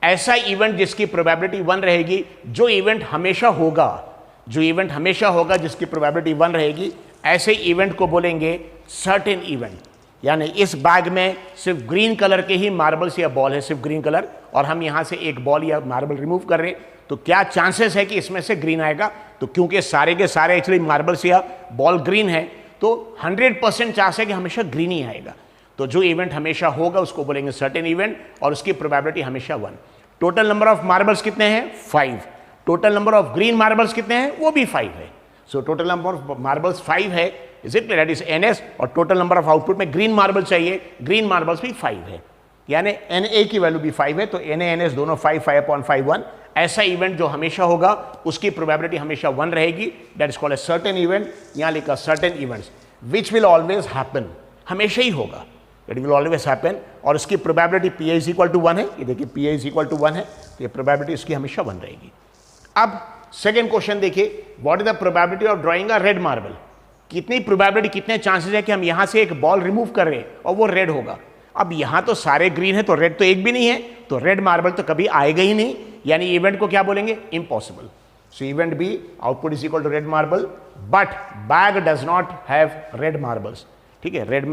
ऐसा इवेंट जिसकी प्रोबेबिलिटी 1 रहेगी, जो इवेंट हमेशा होगा, जो इवेंट हमेशा होगा जिसकी प्रोबेबिलिटी 1 रहेगी, ऐसे इवेंट को बोलेंगे सर्टेन इवेंट। यानी इस बैग में सिर्फ ग्रीन कलर के ही मार्बल्स या बॉल है, सिर्फ ग्रीन कलर, और हम यहां से एक बॉल या मार्बल रिमूव कर रहे हैं, तो क्या चांसेस है कि इसमें से ग्रीन आएगा? तो क्योंकि सारे के सारे एक्चुअली मार्बल्स या बॉल ग्रीन है, तो 100% चांस है कि हमेशा ग्रीन ही आएगा। तो जो इवेंट हमेशा होगा उसको बोलेंगे सर्टेन इवेंट, और उसकी प्रोबेबिलिटी हमेशा 1। टोटल नंबर ऑफ मार्बल्स कितने हैं? 5। Total number of green marbles कितने हैं? वो भी 5 है। So total number of marbles 5 है, is it clear? That is NS। और टोटल नंबर ऑफ आउटपुट में ग्रीन मार्बल चाहिए, ग्रीन मार्बल्स भी 5 है, यानी NA की वैल्यू भी 5 है। तो NA NS दोनों 5, 5 अपॉन 5 1। ऐसा इवेंट जो हमेशा होगा उसकी प्रोबेबिलिटी हमेशा 1 रहेगी, that is called a certain event. यहां लिखा certain events which will always happen, हमेशा ही होगा, इट विल ऑलवेज हैपन। और उसकी probability PA is equal to 1 है। ये देखिए PA इज इक्वल टू 1 है, तो ये प्रोबेबिलिटी इसकी हमेशा 1 रहेगी। अब सेकेंड क्वेश्चन देखिए, what is the probability of drawing a red marble? कितनी प्रोबेबिलिटी, कितने चांसेस है कि हम यहां से एक बॉल रिमूव कर रहे हैं और वो रेड होगा? अब यहां तो सारे ग्रीन है, तो रेड तो एक भी नहीं है, तो रेड मार्बल तो कभी आएगा ही नहीं, यानी इवेंट को क्या बोलेंगे? Impossible. So event B, output is equal to red marble, but bag does not have red marbles. ठीक है, रेड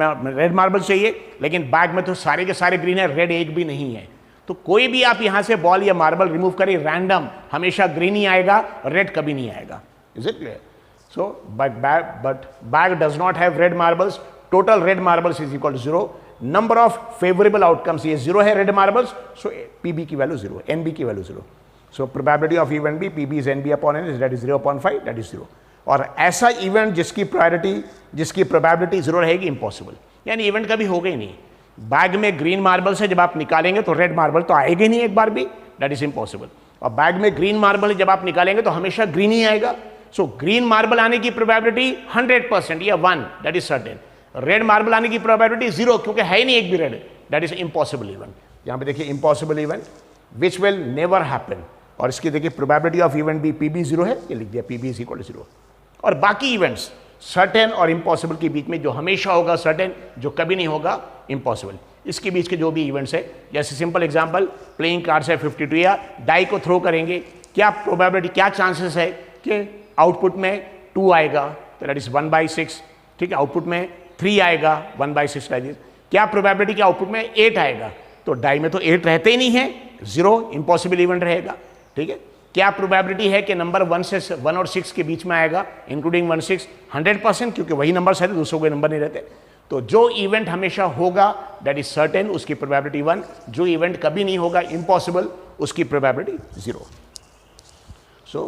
मार्बल चाहिए, लेकिन बैग में तो सारे के सारे ग्रीन है, रेड एक भी नहीं है। तो कोई भी आप यहां से बॉल या मार्बल रिमूव करिए रैंडम, हमेशा ग्रीन ही आएगा, रेड कभी नहीं आएगा। Is it clear? So but bag does not have red marbles, total red marbles is equal to 0। Number of favourable outcomes ये 0 है रेड मार्बल्स, सो PB की वैल्यू 0, NB की value 0। So probability of event B P B is N B upon N, that is 0.5, that is 0। और ऐसा event जिसकी probability 0 रहेगी, impossible, यानी event कभी होगा ही नहीं। बैग में ग्रीन मार्बल से जब आप निकालेंगे तो रेड मार्बल तो आएगा ही नहीं एक बार भी, दैट इज इम्पॉसिबल। और बैग में ग्रीन मार्बल जब आप निकालेंगे तो हमेशा ग्रीन ही आएगा। सो ग्रीन मार्बल आने की प्रोबेबिलिटी 100% या 1, that is certain. Red marble आने की प्रोबेबिलिटी 0, क्योंकि है ही नहीं एक भी red, that is impossible event. यहां पे देखिए impossible event which will never happen, और इसकी देखिए प्रोबेबिलिटी ऑफ इवेंट भी पी बी 0 है, ये लिख दिया P B is equal to 0। और बाकी इवेंट्स सर्टेन और इम्पॉसिबल के बीच में जो हमेशा होगा सर्टेन, जो कभी नहीं होगा इम्पॉसिबल, इसके बीच के जो भी इवेंट्स है, जैसे सिंपल एग्जांपल प्लेइंग कार्ड्स है 52 या डाई को थ्रो करेंगे, क्या प्रोबेबिलिटी, क्या चांसेस है कि आउटपुट में 2 आएगा, तो दैट इज 1/6, ठीक है। आउटपुट में 3 आएगा 1/6 दैट इज, क्या प्रोबेबिलिटी कि आउटपुट में 8 आएगा, तो डाई में तो 8 रहते ही नहीं है, 0 इम्पॉसिबल इवेंट रहेगा, ठीक है। क्या प्रोबेबिलिटी है कि नंबर 1 और 6 के बीच में आएगा, इंक्लूडिंग 1 6, 100%, क्योंकि वही नंबर है, दूसरों के नंबर नहीं रहते। तो जो इवेंट हमेशा होगा दैट इज सर्टेन, उसकी प्रोबेबिलिटी 1, जो इवेंट कभी नहीं होगा इम्पॉसिबल, उसकी probability 0। So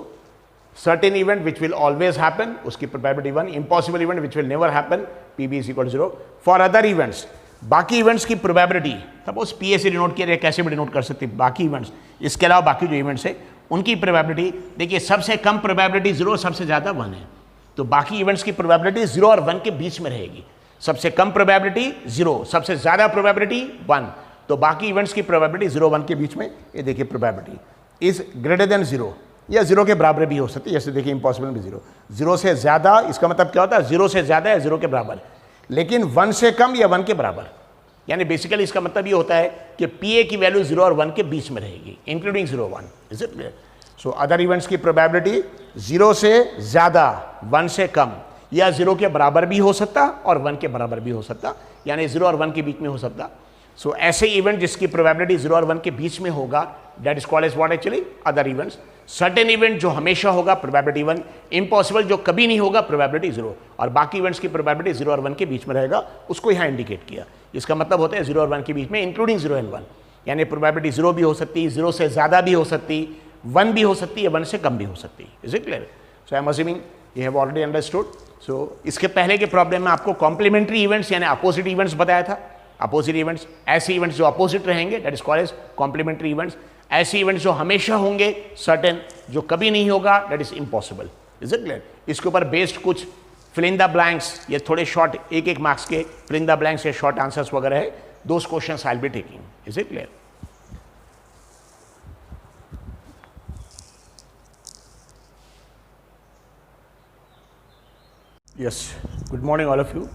certain event which will always happen, उसकी probability 1, impossible event which will never happen, P B is equal 0। For other events, बाकी इवेंट्स की प्रोबेबिलिटी, सपोज पी ए से डिनोट किया जाए, कैसे भी डिनोट कर सकते हैं, बाकी इवेंट्स, इसके अलावा बाकी जो इवेंट्स है उनकी प्रोबेबिलिटी देखिए, सबसे कम प्रोबेबिलिटी 0, सबसे ज़्यादा 1 है, तो बाकी इवेंट्स की प्रोबेबिलिटी 0 और 1 के बीच में रहेगी। सबसे कम प्रोबेबिलिटी 0, सबसे ज़्यादा प्रोबेबिलिटी 1, तो बाकी इवेंट्स की प्रोबेबिलिटी 0 1 के बीच में, ये देखिए प्रोबेबिलिटी इज ग्रेटर देन 0 या 0 के बराबर भी हो सकती है, जैसे देखिए इम्पॉसिबल भी 0 से ज़्यादा, इसका मतलब क्या होता है 0 से ज़्यादा या 0 के बराबर, लेकिन 1 से कम या 1 के बराबर, यानी बेसिकली इसका मतलब ये होता है कि पी ए की वैल्यू 0 और 1 के बीच में रहेगी, including 0 1, is it clear. So other events की प्रोबेबिलिटी 0 से ज़्यादा, 1 से कम, या 0 के बराबर भी हो सकता और 1 के बराबर भी हो सकता, यानी 0 और 1 के बीच में हो सकता। सो ऐसे इवेंट जिसकी प्रोबेबिलिटी 0 और 1 के बीच में होगा, that is called as what actually other events. Certain event जो हमेशा होगा प्रोबेबिलिटी 1, इम्पॉसिबल जो कभी नहीं होगा प्रोबेबिलिटी 0, और बाकी इवेंट्स की प्रोबेबिलिटी 0 और 1 के बीच में रहेगा, उसको यहाँ इंडिकेट किया। इसका मतलब होता है 0 और 1 के बीच में, इंक्लूडिंग 0 एंड 1, यानी प्रोबेबिलिटी 0 भी हो सकती है, 0 से ज़्यादा भी हो सकती, 1 भी हो सकती है, 1 से कम भी हो सकती है, is it clear. So I am assuming you have already understood. So इसके पहले के प्रॉब्लम में आपको कॉम्प्लीमेंट्री इवेंट्स यानी अपोजिट इवेंट्स बताया था। अपोजिट इवेंट्स, ऐसे इवेंट्स जो अपोजिट रहेंगे, that is called as complementary events. ऐसे इवेंट्स जो हमेशा होंगे सर्टेन, जो कभी नहीं होगा that is impossible, is it clear. इसके ऊपर बेस्ड कुछ फिल इन द ब्लैंक्स, ये थोड़े शॉर्ट एक मार्क्स के फिल इन द ब्लैंक्स या शॉर्ट आंसर्स वगैरह है, those questions I will be taking, is it clear. Yes, good morning all of you.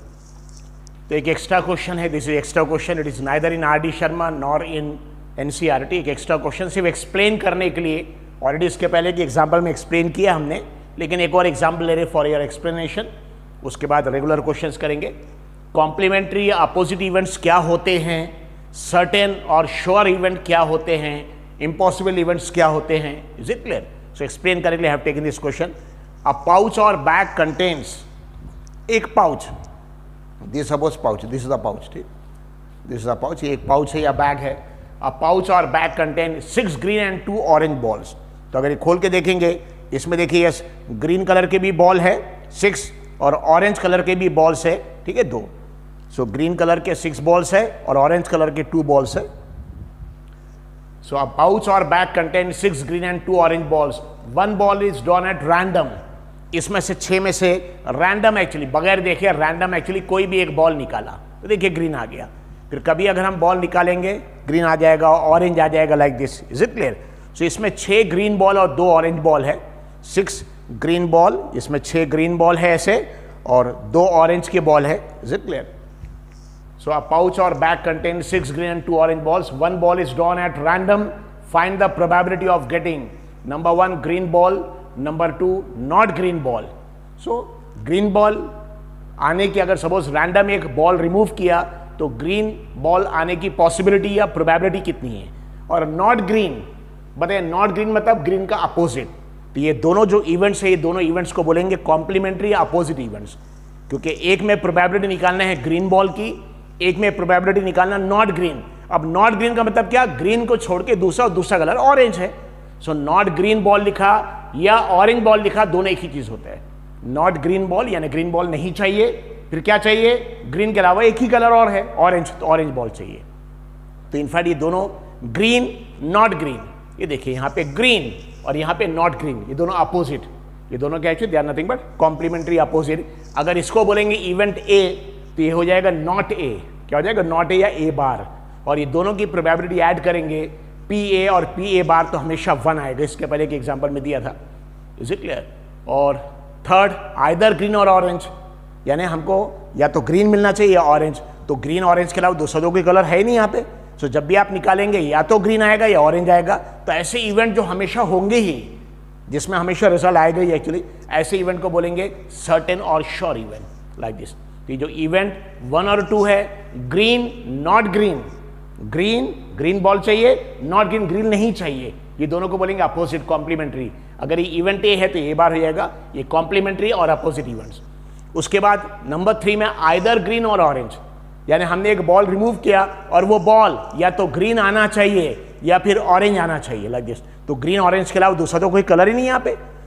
तो एक एक्स्ट्रा क्वेश्चन है, this is extra question, it is neither in R D Sharma nor in NCERT. एक extra question सिर्फ explain करने के लिए, already इसके पहले की एग्जाम्पल में एक्सप्लेन किया हमने, लेकिन एक और एग्जाम्पल ले रहे फॉर योर एक्सप्लेनेशन, उसके बाद रेगुलर क्वेश्चंस करेंगे। कॉम्प्लीमेंट्री या अपोजिट इवेंट्स क्या होते हैं, सर्टेन और श्योर इवेंट क्या होते हैं, इम्पॉसिबल इवेंट्स क्या होते हैं, is it clear. So explain करने के लिए have taken this question. A pouch or bag contains, एक pouch, this suppose pouch, this is a pouch, ठीक, दिस इज अ पाउच, ये एक पाउच है या बैग है। अ pouch or bag contain 6 green and 2 orange balls. तो अगर ये खोल के देखेंगे, इसमें देखिए यस ग्रीन कलर के भी बॉल है 6 और ऑरेंज कलर के भी बॉल्स है, ठीक है 2। सो ग्रीन कलर के 6 बॉल्स है और ऑरेंज कलर के 2 बॉल्स है। So a pouch or bag contain 6 green and 2 orange balls, 1 ball is drawn at random. इसमें से 6 में से रैंडम एक्चुअली, बगैर देखे रैंडम एक्चुअली कोई भी एक बॉल निकाला, तो देखिए ग्रीन आ गया। फिर कभी अगर हम बॉल निकालेंगे ग्रीन आ जाएगा, ऑरेंज आ जाएगा, like this, is it clear. So इसमें 6 ग्रीन बॉल और 2 ऑरेंज बॉल है, 6 ग्रीन बॉल, इसमें 6 ग्रीन बॉल है ऐसे और 2 ऑरेंज के बॉल है, is it clear. So a pouch or bag contain 6 green and 2 orange balls, 1 ball is drawn at random, find the probability of getting number 1 green ball, number 2 not green ball. So green ball आने की, अगर suppose random एक ball remove किया तो green ball आने की possibility या probability कितनी है, और नॉट ग्रीन, बताइए नॉट ग्रीन मतलब ग्रीन का अपोजिट। तो ये दोनों जो इवेंट्स है, ये दोनों इवेंट्स को बोलेंगे कॉम्प्लीमेंट्री या अपोजिट इवेंट्स, क्योंकि एक में प्रोबेबिलिटी निकालना है ग्रीन बॉल की, एक में प्रोबेबिलिटी निकालना नॉट ग्रीन। अब नॉट ग्रीन का मतलब क्या, ग्रीन को छोड़ के दूसरा कलर ऑरेंज है। सो नॉट ग्रीन बॉल लिखा या ऑरेंज बॉल लिखा, दोनों एक ही चीज होता है। नॉट ग्रीन बॉल यानी ग्रीन बॉल नहीं चाहिए, फिर क्या चाहिए, ग्रीन के अलावा एक ही कलर और है ऑरेंज, तो ऑरेंज बॉल चाहिए। तो इनफैक्ट ये दोनों ग्रीन नॉट ग्रीन, ये देखिए यहां पे ग्रीन और यहां पे नॉट ग्रीन, ये दोनों अपोजिट, ये दोनों क्या है, they are nothing but complementary opposite. अगर इसको बोलेंगे इवेंट ए तो ये हो जाएगा नॉट ए, क्या हो जाएगा, नॉट ए या ए बार, और ये दोनों की प्रोबेबिलिटी ऐड करेंगे पी ए और पी ए बार तो हमेशा 1 आएगा। इसके पहले एक एग्जांपल में दिया था, इज इट क्लियर। और थर्ड आइदर ग्रीन और ऑरेंज, यानी हमको या तो ग्रीन मिलना चाहिए या ऑरेंज, तो ग्रीन ऑरेंज के अलावा दूसरा कोई कलर है ही नहीं यहाँ पे। सो जब भी आप निकालेंगे या तो ग्रीन आएगा या ऑरेंज आएगा। तो ऐसे इवेंट जो हमेशा होंगे ही, जिसमें हमेशा रिजल्ट आएगा ही एक्चुअली, ऐसे इवेंट को बोलेंगे सर्टेन और श्योर इवेंट, लाइक दिस। तो जो इवेंट 1 और 2 है, green not green, green green ball चाहिए, नॉट ग्रीन ग्रीन नहीं चाहिए, ये दोनों को बोलेंगे अपोजिट कॉम्प्लीमेंट्री। अगर ये इवेंट ए है तो ए बार हो जाएगा, ये कॉम्प्लीमेंट्री और अपोजिट इवेंट्स। उसके बाद नंबर 3 में आइदर ग्रीन और ऑरेंज, यानी हमने एक बॉल रिमूव किया और वो बॉल या तो ग्रीन आना चाहिए या फिर ऑरेंज आना चाहिए, लाइक दिस। तो ग्रीन ऑरेंज के अलावा दूसरा तो कोई कलर ही नहीं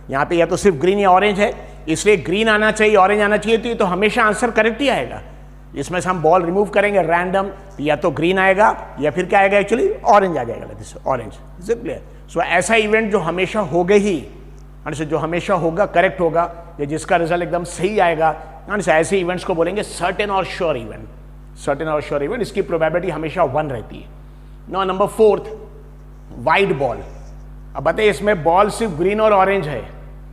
यहाँ पे या तो सिर्फ ग्रीन या ऑरेंज है, इसलिए ग्रीन आना चाहिए ऑरेंज आना चाहिए, तो ये तो हमेशा आंसर करेक्ट ही आएगा। इसमें से हम बॉल रिमूव करेंगे रैंडम, या तो ग्रीन आएगा या फिर क्या आएगा, एक्चुअली ऑरेंज आ जाएगा, like this, orange, is it clear. So ऐसा इवेंट जो हमेशा होगा ही, जो हमेशा होगा करेक्ट होगा, या जिसका रिजल्ट एकदम सही आएगा, ऐसे इवेंट्स को बोलेंगे सर्टेन और श्योर इवेंट। सर्टेन और श्योर इवेंट, इसकी प्रोबेबिलिटी हमेशा 1 रहती है। No number 4 white ball. अब बताइए इसमें बॉल सिर्फ ग्रीन और ऑरेंज है,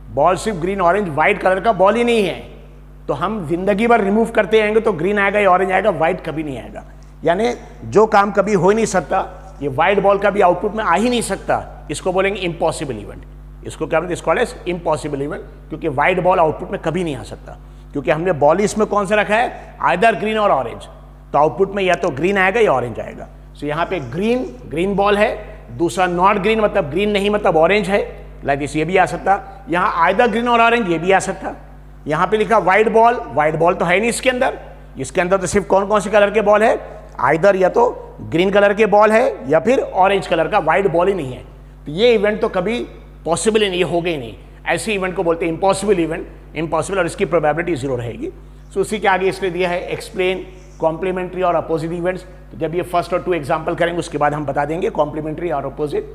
बॉल सिर्फ ग्रीन ऑरेंज, व्हाइट कलर का बॉल ही नहीं है, तो हम जिंदगी भर रिमूव करते आएंगे तो ग्रीन आएगा या ऑरेंज आएगा, व्हाइट कभी नहीं आएगा। यानी जो काम कभी हो ही नहीं सकता, ये व्हाइट बॉल का भी आउटपुट में आ ही नहीं सकता, इसको बोलेंगे इम्पॉसिबल इवेंट। इसको क्या बोलते हैं, इसको एज इम्पॉसिबल इवेंट, क्योंकि व्हाइट बॉल आउटपुट में कभी नहीं आ सकता, क्योंकि हमने बॉल इसमें कौन सा रखा है, आइदर ग्रीन और ऑरेंज, तो आउटपुट में या तो ग्रीन आएगा या ऑरेंज आएगा। सो यहाँ पे ग्रीन ग्रीन बॉल है, दूसरा नॉट ग्रीन मतलब ग्रीन नहीं मतलब ऑरेंज है, लाइक दिस, ये भी आ सकता। यहाँ आइदर ग्रीन और ऑरेंज, ये भी आ सकता। यहाँ पे लिखा व्हाइट बॉल तो है नहीं इसके अंदर, इसके अंदर तो सिर्फ कौन कौन से कलर के बॉल है, आइदर या तो ग्रीन कलर के बॉल है या फिर ऑरेंज कलर का, व्हाइट बॉल ही नहीं है। तो ये इवेंट तो कभी पॉसिबल ही नहीं, हो गई नहीं, ऐसे इवेंट को बोलते हैं इम्पॉसिबल इवेंट, इम्पॉसिबल, और इसकी प्रोबेबिलिटी 0 रहेगी। सो उसी के आगे इसलिए दिया है एक्सप्लेन कॉम्प्लीमेंट्री और अपोजिट इवेंट्स। तो जब ये फर्स्ट और 2 एग्जाम्पल करेंगे उसके बाद हम बता देंगे कॉम्प्लीमेंट्री और अपोजिट।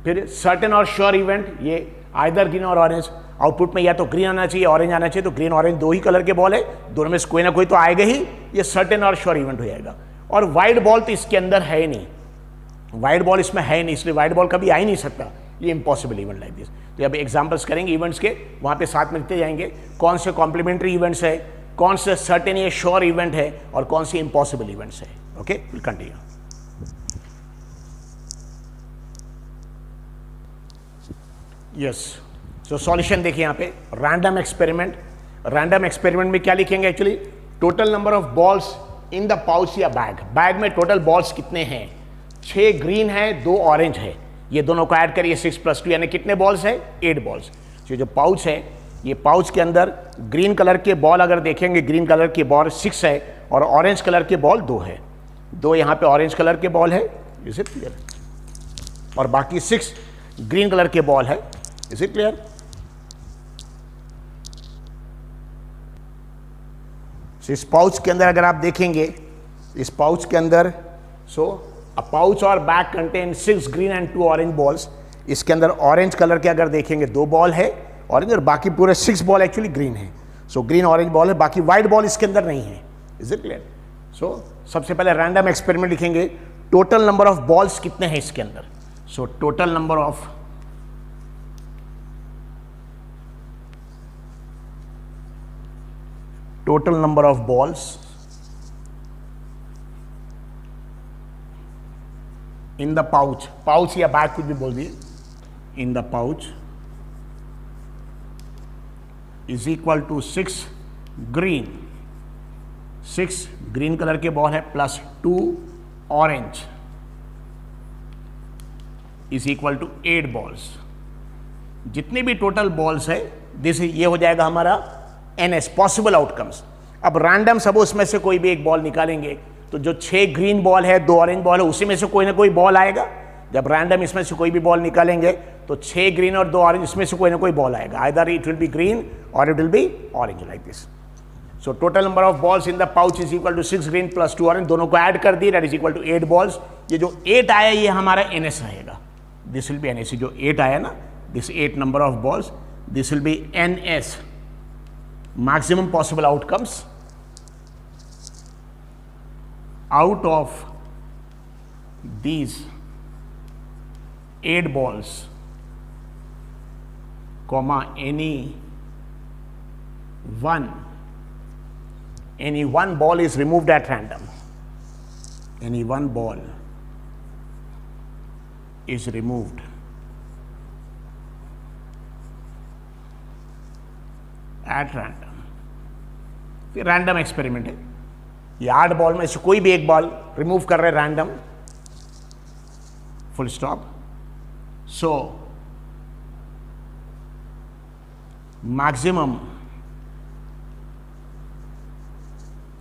फिर सर्टेन और श्योर इवेंट, ये आइदर ग्रीन और ऑरेंज, आउटपुट में या तो ग्रीन आना चाहिए ऑरेंज आना चाहिए, तो ग्रीन ऑरेंज 2 ही कलर के बॉल है, दोनों में से कोई ना कोई तो आएगा ही, ये सर्टेन और श्योर इवेंट हो जाएगा। और व्हाइट बॉल तो इसके अंदर है ही नहीं, व्हाइट बॉल इसमें है नहीं, इसलिए व्हाइट बॉल कभी आ ही नहीं सकता, ये इम्पॉसिबल इवेंट लाइक दिस। तो जब एग्जाम्पल्स करेंगे इवेंट्स के, वहाँ पे साथ में लिखते जाएंगे कौन से कॉम्प्लीमेंट्री इवेंट्स है, कौन से सर्टेन या श्योर इवेंट है, और कौन सी इम्पॉसिबल इवेंट्स है। Okay, will continue. Yes, so solution देखिए यहाँ पे रैंडम एक्सपेरिमेंट। रैंडम एक्सपेरिमेंट में क्या लिखेंगे, actually total number of balls in the pouch या बैग, बैग में टोटल बॉल्स कितने हैं, 6 ग्रीन है 2 ऑरेंज है, ये दोनों को ऐड करिए 6 + 2 यानी कितने बॉल्स है, 8 बॉल्स। तो जो पाउच है, ये पाउच के अंदर ग्रीन कलर के बॉल अगर देखेंगे, ग्रीन कलर के बॉल 6 है और ऑरेंज कलर के बॉल 2 है, 2 यहाँ पे ऑरेंज कलर के बॉल है, इज इट क्लियर, और बाकी 6 ग्रीन कलर के बॉल है, इज इट क्लियर। इस पाउच के अंदर अगर आप देखेंगे, इस पाउच के अंदर अ pouch or bag contain 6 green and 2 orange balls. इसके अंदर ऑरेंज कलर के अगर देखेंगे 2 बॉल है ऑरेंज, और बाकी पूरे 6 बॉल एक्चुअली ग्रीन है। सो ग्रीन ऑरेंज बॉल है, बाकी व्हाइट बॉल इसके अंदर नहीं है, इज इट क्लियर। सो सबसे पहले रैंडम एक्सपेरिमेंट लिखेंगे, टोटल नंबर ऑफ बॉल्स कितने हैं इसके अंदर। सो total number of balls in the pouch या बैग कुछ भी बोल दिए, in the pouch is equal to 6 green, 6 green colour के बॉल है plus 2 orange is equal to 8 balls. जितने भी टोटल बॉल्स है दिस, ये हो जाएगा हमारा NS पॉसिबल आउटकम्स। अब रैंडम सब उसमें से कोई भी एक बॉल निकालेंगे, तो जो 6 ग्रीन बॉल है 2 ऑरेंज बॉल है, उसी में से कोई ना कोई बॉल आएगा। जब रैंडम इसमें से कोई भी बॉल निकालेंगे तो 6 ग्रीन और 2 ऑरेंज, इसमें से कोई ना कोई बॉल आएगा, either it will be green or it will be orange like this. So total number of balls in the pouch is equal to 6 green plus 2 orange, दोनों को ऐड कर दिए, that is equal to 8 balls. ये जो 8 आया ये हमारा NS रहेगा, दिस विल बी NS. जो 8 आया ना, this 8 number of balls, this will be NS, maximum possible outcomes out of these 8 balls, comma any one ball is removed at random. Any one ball is removed at random. फिर random experiment है, ये 8 ball में से कोई भी एक ball remove कर रहे random, full stop. So maximum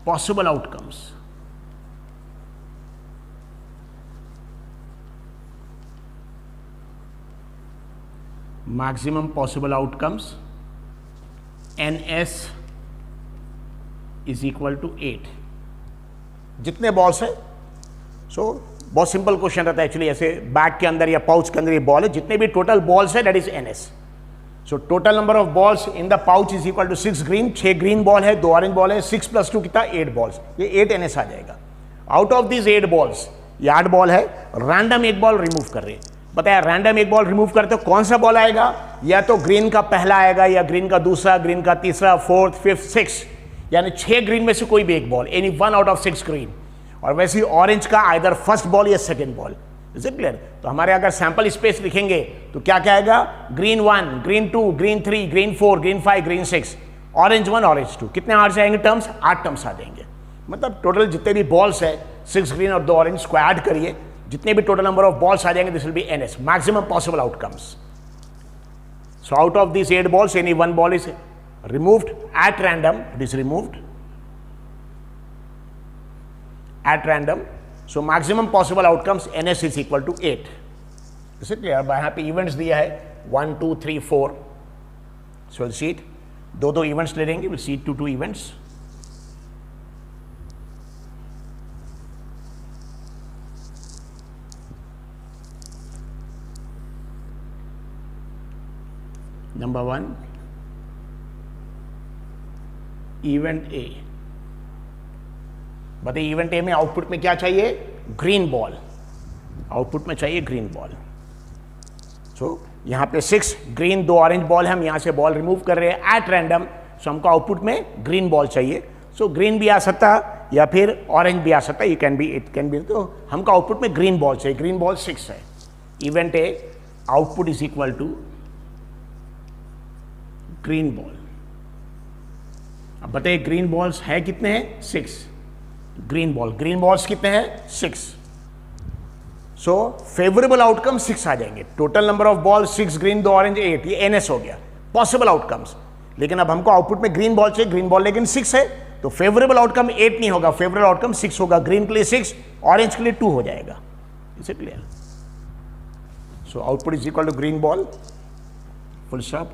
possible outcomes NS is equal to 8. जितने बॉल्स है, बहुत सिंपल क्वेश्चन रहता है एक्चुअली, ऐसे बैग के अंदर या पाउच के अंदर ये बॉल है, जितने भी टोटल बॉल्स है that is NS. So total number of balls in the pouch is equal to 6 green, 6 green ball है, 2 ऑरेंज बॉल है, 6 प्लस 2 कितना 8 बॉल्स, ये 8 NS आ जाएगा. आउट ऑफ दिस 8 बॉल्स, ये 8 बॉल है, रैंडम एक बॉल रिमूव कर रहे हैं. बताया रैंडम एक बॉल रिमूव करते हो कौन सा बॉल आएगा, या तो ग्रीन का पहला आएगा, या ग्रीन का दूसरा, ग्रीन का तीसरा, 4th 5th 6th, यानी 6 ग्रीन में से कोई भी एक ball, any one out of 6 green. और वैसे ही ऑरेंज का आइदर फर्स्ट बॉल या second ball. Is it clear? तो हमारे अगर सैंपल स्पेस लिखेंगे तो क्या क्या आएगा, green 1, green 2, green 3, green 4, green 5, green 6, orange 1, orange 2. कितने आर्स आएंगे टर्म्स, 8 टर्म्स आ जाएंगे. मतलब टोटल जितने भी बॉल्स है, 6 ग्रीन और 2 ऑरेंज को ऐड करिए, जितने भी टोटल नंबर ऑफ बॉल्स आ जाएंगे, this will be NS, maximum possible outcomes. So out of this 8 balls any one ball is removed at random, it is removed at random. So maximum possible outcomes NS is equal to 8. Is it clear? यहाँ पे events दिया है 1, 2, 3, 4. So we'll see it. दो events ले लेंगे, we'll see 2 events. Number 1, event A. बताइए event A में output में क्या चाहिए, ग्रीन बॉल, आउटपुट में चाहिए ग्रीन बॉल. सो यहां पे 6 ग्रीन 2 ऑरेंज बॉल है, हम यहां से बॉल रिमूव कर रहे हैं एट रैंडम. सो हमको आउटपुट में ग्रीन बॉल चाहिए. सो ग्रीन भी आ सकता या फिर ऑरेंज भी आ सकता है, इट कैन बी. तो हमको आउटपुट में ग्रीन बॉल चाहिए, ग्रीन बॉल 6 है. Event A output is equal to green ball. अब बताइए ग्रीन बॉल्स है कितने हैं, 6 ग्रीन बॉल्स कितने हैं, 6. सो फेवरेबल आउटकम 6 आ जाएंगे. Total number of ball 6 green 2 orange 8, ये NS हो गया पॉसिबल आउटकम्स. लेकिन अब हमको आउटपुट में ग्रीन बॉल चाहिए, ग्रीन बॉल लेकिन 6 है, तो फेवरेबल आउटकम 8 नहीं होगा, फेवरेबल आउटकम 6 होगा. ग्रीन के लिए 6, ऑरेंज के लिए 2 हो जाएगा. Is it clear? So output is equal to green ball, full stop.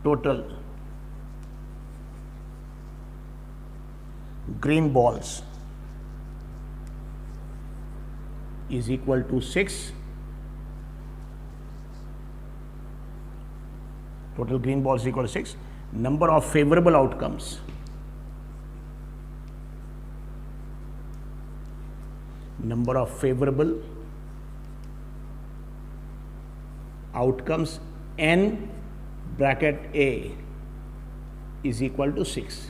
Total green balls is equal to 6. Total green balls equal to 6. Number of favorable outcomes, number of favorable outcomes n bracket A is equal to 6.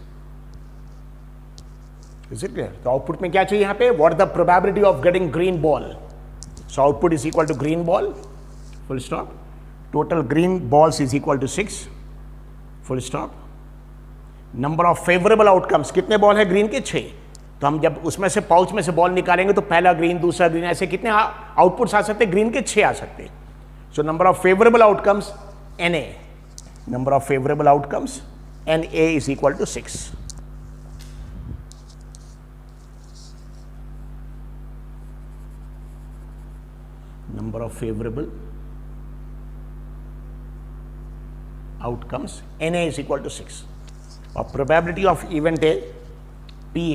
Is it clear? तो output में क्या चाहिए यहाँ पे, what the probability of getting green ball. So output is equal to green ball, full stop. Total green balls is equal to 6, full stop. Number of favourable outcomes, कितने ball है green के, 6. तो हम जब उसमें से पाउच में से बॉल निकालेंगे तो पहला ग्रीन, दूसरा ग्रीन, ऐसे कितने आउटपुट्स आ सकते हैं, ग्रीन के 6 आ सकते हैं. So number of favourable outcomes NA, number of favourable outcomes NA is equal to 6. number of favorable outcomes, Na is equal to 6. और probability of event है Pa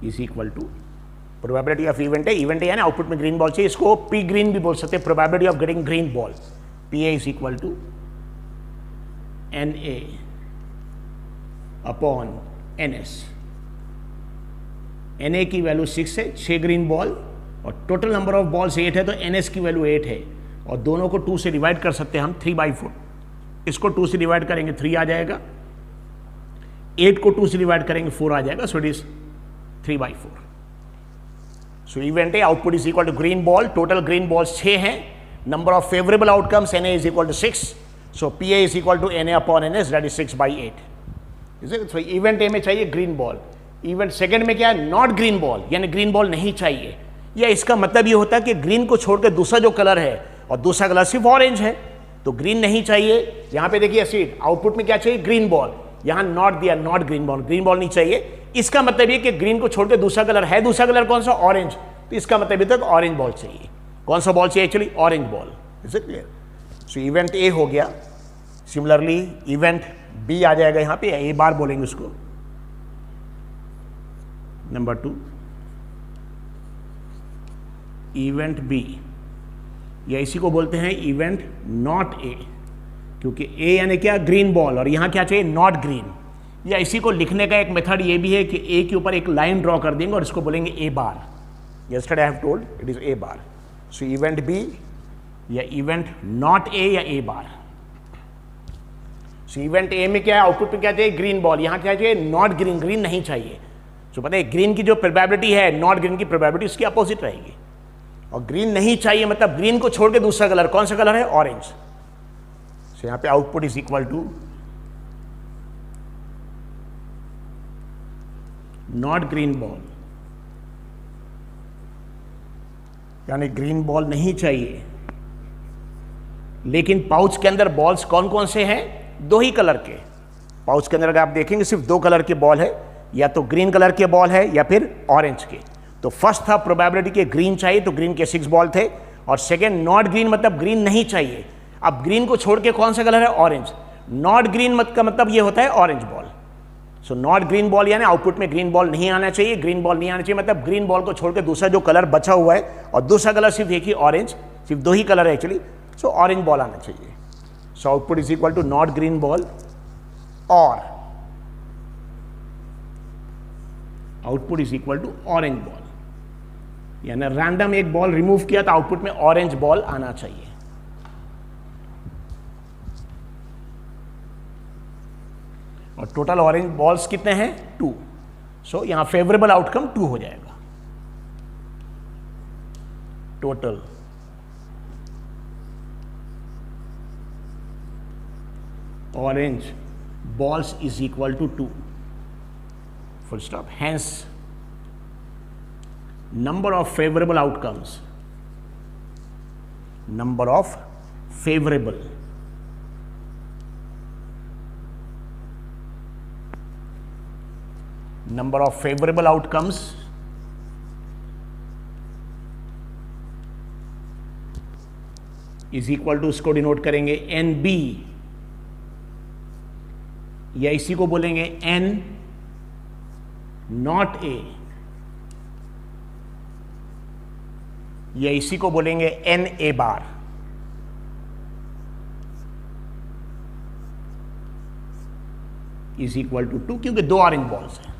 is equal to probability of event है यानी output में green ball चाहिए, इसको P green भी बोल सकते हैं, probability of getting green ball, Pa is equal to Na upon Ns. Na की वैल्यू 6 है, 6 ग्रीन बॉल, और टोटल नंबर ऑफ बॉल्स 8 है, तो Ns की वैल्यू 8 है, और दोनों को 2 से डिवाइड कर सकते हैं हम, 3/4. इसको 2 से डिवाइड करेंगे 3 आ जाएगा, 8 को 2 से डिवाइड करेंगे 4 आ जाएगा, so it is 3/4. So event है output is equal to green ball, total green balls 6 हैं, number of favourable outcomes Na is equal to 6, so Pa is equal to Na upon Ns, that is 6/8. So event A में चाहिए green ball, event second में क्या है, not green ball, यानी green ball नहीं चाहिए, या इसका मतलब ये होता है कि ग्रीन को छोड़कर दूसरा जो कलर है और दूसरा कलर सिर्फ ऑरेंज है, तो ग्रीन नहीं चाहिए. यहां पे देखिए सीट आउटपुट में क्या चाहिए, ग्रीन बॉल, यहां नॉट दिया, नॉट ग्रीन बॉल नहीं चाहिए. इसका मतलब ये कि ग्रीन को छोड़कर दूसरा कलर है, दूसरा कलर कौन सा, ऑरेंज, तो इसका मतलब तक ऑरेंज बॉल चाहिए. कौन सा बॉल चाहिए actually, orange ball. Is it clear? So event ए हो गया. सिमिलरली इवेंट बी आ जाएगा, यहां पे ए बार बोलेंगे उसको. नंबर 2 इवेंट बी, या इसी को बोलते हैं इवेंट नॉट ए, क्योंकि ए यानी क्या, ग्रीन बॉल, और यहां क्या चाहिए, नॉट ग्रीन. या इसी को लिखने का एक मेथड ये भी है कि ए के ऊपर एक लाइन ड्रॉ कर देंगे और इसको बोलेंगे A bar. Yesterday I have told it is A bar. So event B या इवेंट नॉट ए या A bar. So event A में क्या है, आउटपुट में क्या चाहिए, ग्रीन बॉल, यहां क्या चाहिए, नॉट ग्रीन, ग्रीन नहीं चाहिए. तो पता है ग्रीन की जो प्रोबेबिलिटी है, नॉट ग्रीन की प्रोबेबिलिटी उसकी अपोजिट रहेगी, और ग्रीन नहीं चाहिए मतलब ग्रीन को छोड़ के दूसरा कलर, कौन सा कलर है, ऑरेंज. सो यहां पे output is equal to not green ball, यानी ग्रीन बॉल नहीं चाहिए, लेकिन पाउच के अंदर बॉल्स कौन कौन से हैं, 2 ही कलर के. पाउच के अंदर अगर आप देखेंगे सिर्फ 2 कलर के बॉल है, या तो ग्रीन कलर के बॉल है या फिर ऑरेंज के. तो फर्स्ट था प्रोबेबिलिटी के ग्रीन चाहिए, तो ग्रीन के 6 बॉल थे, और सेकेंड नॉट ग्रीन मतलब ग्रीन नहीं चाहिए. अब ग्रीन को छोड़ के कौन सा कलर है, ऑरेंज. नॉट ग्रीन मत का मतलब ये होता है orange ball. So not green ball यानी आउटपुट में ग्रीन बॉल नहीं आना चाहिए. ग्रीन बॉल नहीं आना चाहिए मतलब ग्रीन बॉल को छोड़ के दूसरा जो कलर बचा हुआ है, और दूसरा कलर सिर्फ एक ही ऑरेंज, सिर्फ 2 ही कलर है एक्चुअली, सो ऑरेंज बॉल आना चाहिए. So output is equal to not green ball, और output is equal to orange ball. यानी रैंडम एक बॉल रिमूव किया तो आउटपुट में ऑरेंज बॉल आना चाहिए. और टोटल ऑरेंज बॉल्स कितने हैं, 2. सो यहां फेवरेबल आउटकम 2 हो जाएगा. Total orange balls is equal to 2. Full stop. Hence, number of favorable outcomes, number of favorable outcomes is equal to, इसको डिनोट करेंगे NB, या इसी को बोलेंगे N नॉट A, या इसी को बोलेंगे NA bar. Is equal to 2, क्योंकि 2 ऑरेंज बॉल्स हैं.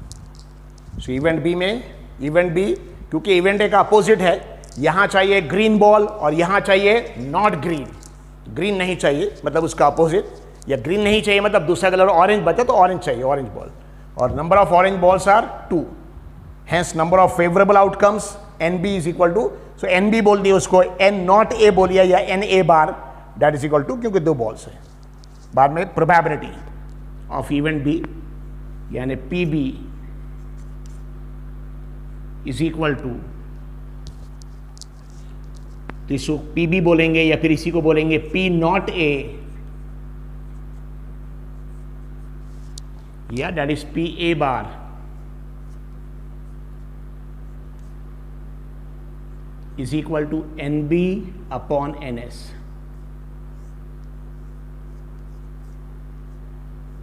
सो इवेंट बी में, इवेंट बी क्योंकि इवेंट ए का अपोजिट है, यहां चाहिए ग्रीन बॉल और यहां चाहिए नॉट ग्रीन. ग्रीन नहीं चाहिए मतलब उसका अपोजिट, या ग्रीन नहीं चाहिए मतलब दूसरा कलर ऑरेंज बचा तो ऑरेंज चाहिए, ऑरेंज बॉल. और number of orange balls are 2. Hence number of favourable outcomes NB is equal to, so NB बोल दिया उसको, N नॉट A बोलिए या NA bar, that is equal to, क्योंकि 2 बॉल्स है. बाद में प्रोबेबिलिटी ऑफ इवेंट बी यानी PB इज इक्वल टू, इसको PB बोलेंगे या फिर इसी को बोलेंगे P नॉट A, या that is PA bar is equal to NB upon NS.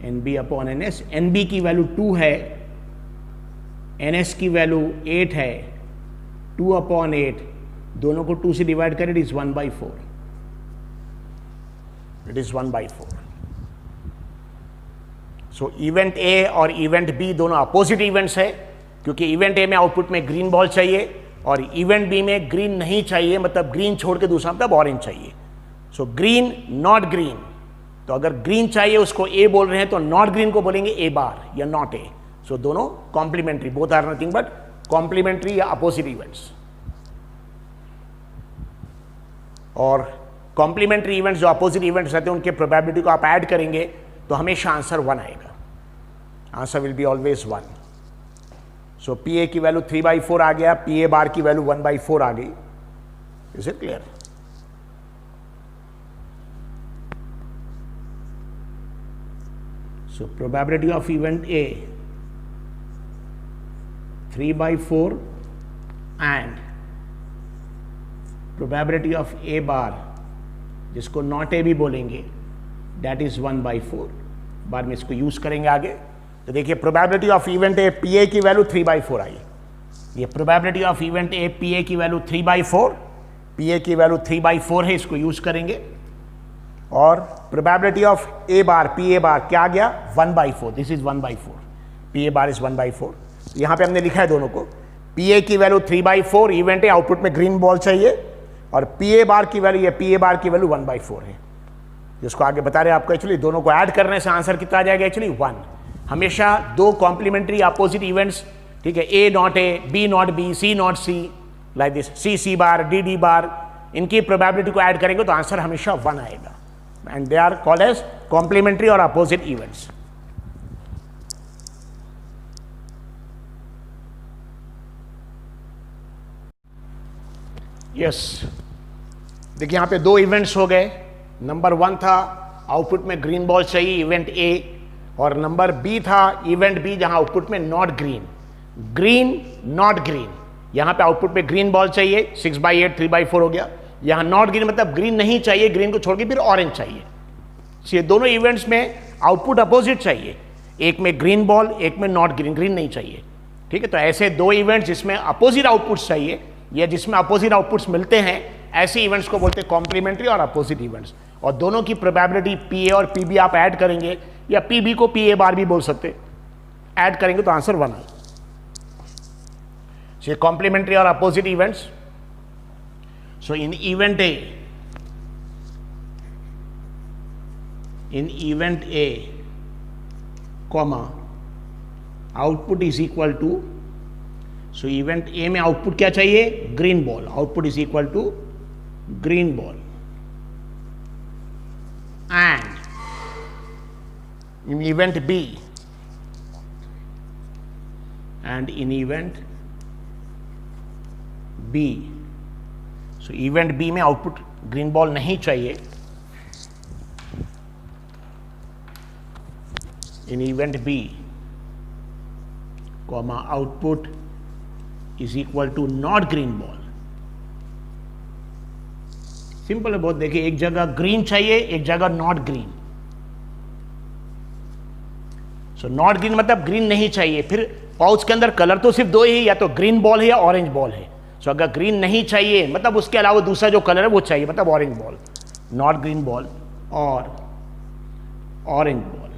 N B upon N S, N B की वैल्यू 2 है, एन एस की वैल्यू 8 है, 2 अपॉन 8, दोनों को 2 से डिवाइड करें, it is 1/4, it is 1/4. So event A और इवेंट बी दोनों अपोजिट इवेंट्स है, क्योंकि इवेंट ए में आउटपुट में ग्रीन बॉल चाहिए और इवेंट बी में ग्रीन नहीं चाहिए, मतलब ग्रीन छोड़ के दूसरा मतलब ऑरेंज चाहिए. सो ग्रीन नॉट ग्रीन, तो अगर ग्रीन चाहिए उसको ए बोल रहे हैं तो नॉट ग्रीन को बोलेंगे ए बार या नॉट ए. सो दोनों complementary, both are nothing but complementary या अपोजिट इवेंट्स. और कॉम्प्लीमेंट्री इवेंट्स जो अपोजिट इवेंट्स रहते हैं उनके प्रोबेबिलिटी को आप ऐड करेंगे तो हमेशा आंसर 1 आएगा. Answer will be always 1. So P ए की वैल्यू 3/4 आ गया, पी ए बार की वैल्यू 1/4 आ गई. Is it clear? So probability of event A 3/4 and probability of A bar, जिसको नॉट ए भी बोलेंगे, दैट इज 1/4. बाद में इसको यूज करेंगे आगे. तो देखिए probability of event A P A की वैल्यू 3/4 आई. ये probability of event A P A की वैल्यू 3/4, पी ए की वैल्यू 3/4 है, इसको यूज करेंगे. और probability of A bar P A bar क्या आ गया? 1/4. This is 1/4, P A bar is 1/4. यहां पे हमने लिखा है दोनों को. पी ए की वैल्यू 3/4, इवेंट ए आउटपुट में ग्रीन बॉल चाहिए, और पी ए बार की वैल्यू, ये पी ए बार की वैल्यू 1/4 है, जिसको आगे बता रहे हैं आपको. एक्चुअली दोनों को ऐड करने से आंसर कितना आ जाएगा? एक्चुअली 1. हमेशा दो कॉम्प्लीमेंट्री अपोजिट इवेंट्स, ठीक है, A not A, B not B, C not C, like this, C C bar, D D bar, इनकी प्रोबेबिलिटी को ऐड करेंगे तो आंसर हमेशा 1 आएगा. And they are called as complementary और अपोजिट इवेंट्स. यस, देखिए यहां पे दो इवेंट्स हो गए. नंबर 1 था आउटपुट में ग्रीन बॉल चाहिए, इवेंट ए, और नंबर बी था इवेंट बी जहां आउटपुट में not green, green not green. यहां पे आउटपुट में ग्रीन बॉल चाहिए, 6/8 3/4 हो गया. यहां नॉट ग्रीन मतलब ग्रीन नहीं चाहिए, ग्रीन को छोड़ के फिर ऑरेंज चाहिए. ये दोनों इवेंट्स में आउटपुट अपोजिट चाहिए, एक में ग्रीन बॉल, एक में नॉट ग्रीन, ग्रीन नहीं चाहिए. ठीक है, तो ऐसे दो इवेंट्स जिसमें अपोजिट आउटपुट्स चाहिए या जिसमें अपोजिट आउटपुट्स मिलते हैं, ऐसे इवेंट्स को बोलते हैं कॉम्प्लीमेंट्री और अपोजिट इवेंट्स. और दोनों की प्रोबेबिलिटी पी ए और पी बी आप ऐड करेंगे, या पी बी को पी ए बार भी बोल सकते, ऐड करेंगे तो आंसर 1 आए. ये कॉम्प्लीमेंट्री और opposite events. So in event A comma output is equal to, so event A में आउटपुट क्या चाहिए? Green ball. Output is equal to green ball. And in event B, and in event B, so event B में output green ball नहीं चाहिए. in event B, comma output is equal to not green ball. Simple है बहुत. देखिए एक जगह green चाहिए, एक जगह not green. So not green मतलब ग्रीन नहीं चाहिए. फिर पाउच के अंदर कलर तो सिर्फ दो ही, या तो ग्रीन बॉल है या ऑरेंज बॉल है. सो अगर ग्रीन नहीं चाहिए मतलब उसके अलावा दूसरा जो कलर है वो चाहिए, मतलब orange ball. Not green ball और ऑरेंज बॉल,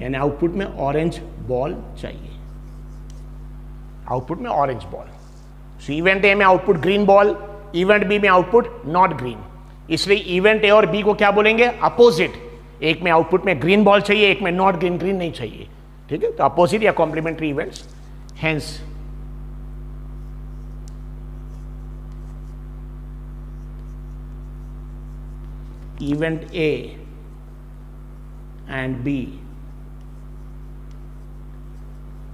यानी आउटपुट में ऑरेंज बॉल चाहिए. आउटपुट में orange ball. So event A में output green ball, event B में आउटपुट नॉट ग्रीन. इसलिए इवेंट ए और बी को क्या बोलेंगे? अपोजिट. एक में आउटपुट में ग्रीन बॉल चाहिए, एक में नॉट ग्रीन, ग्रीन नहीं चाहिए. ठीक है, तो अपोजिट या complementary events. Hence event A and B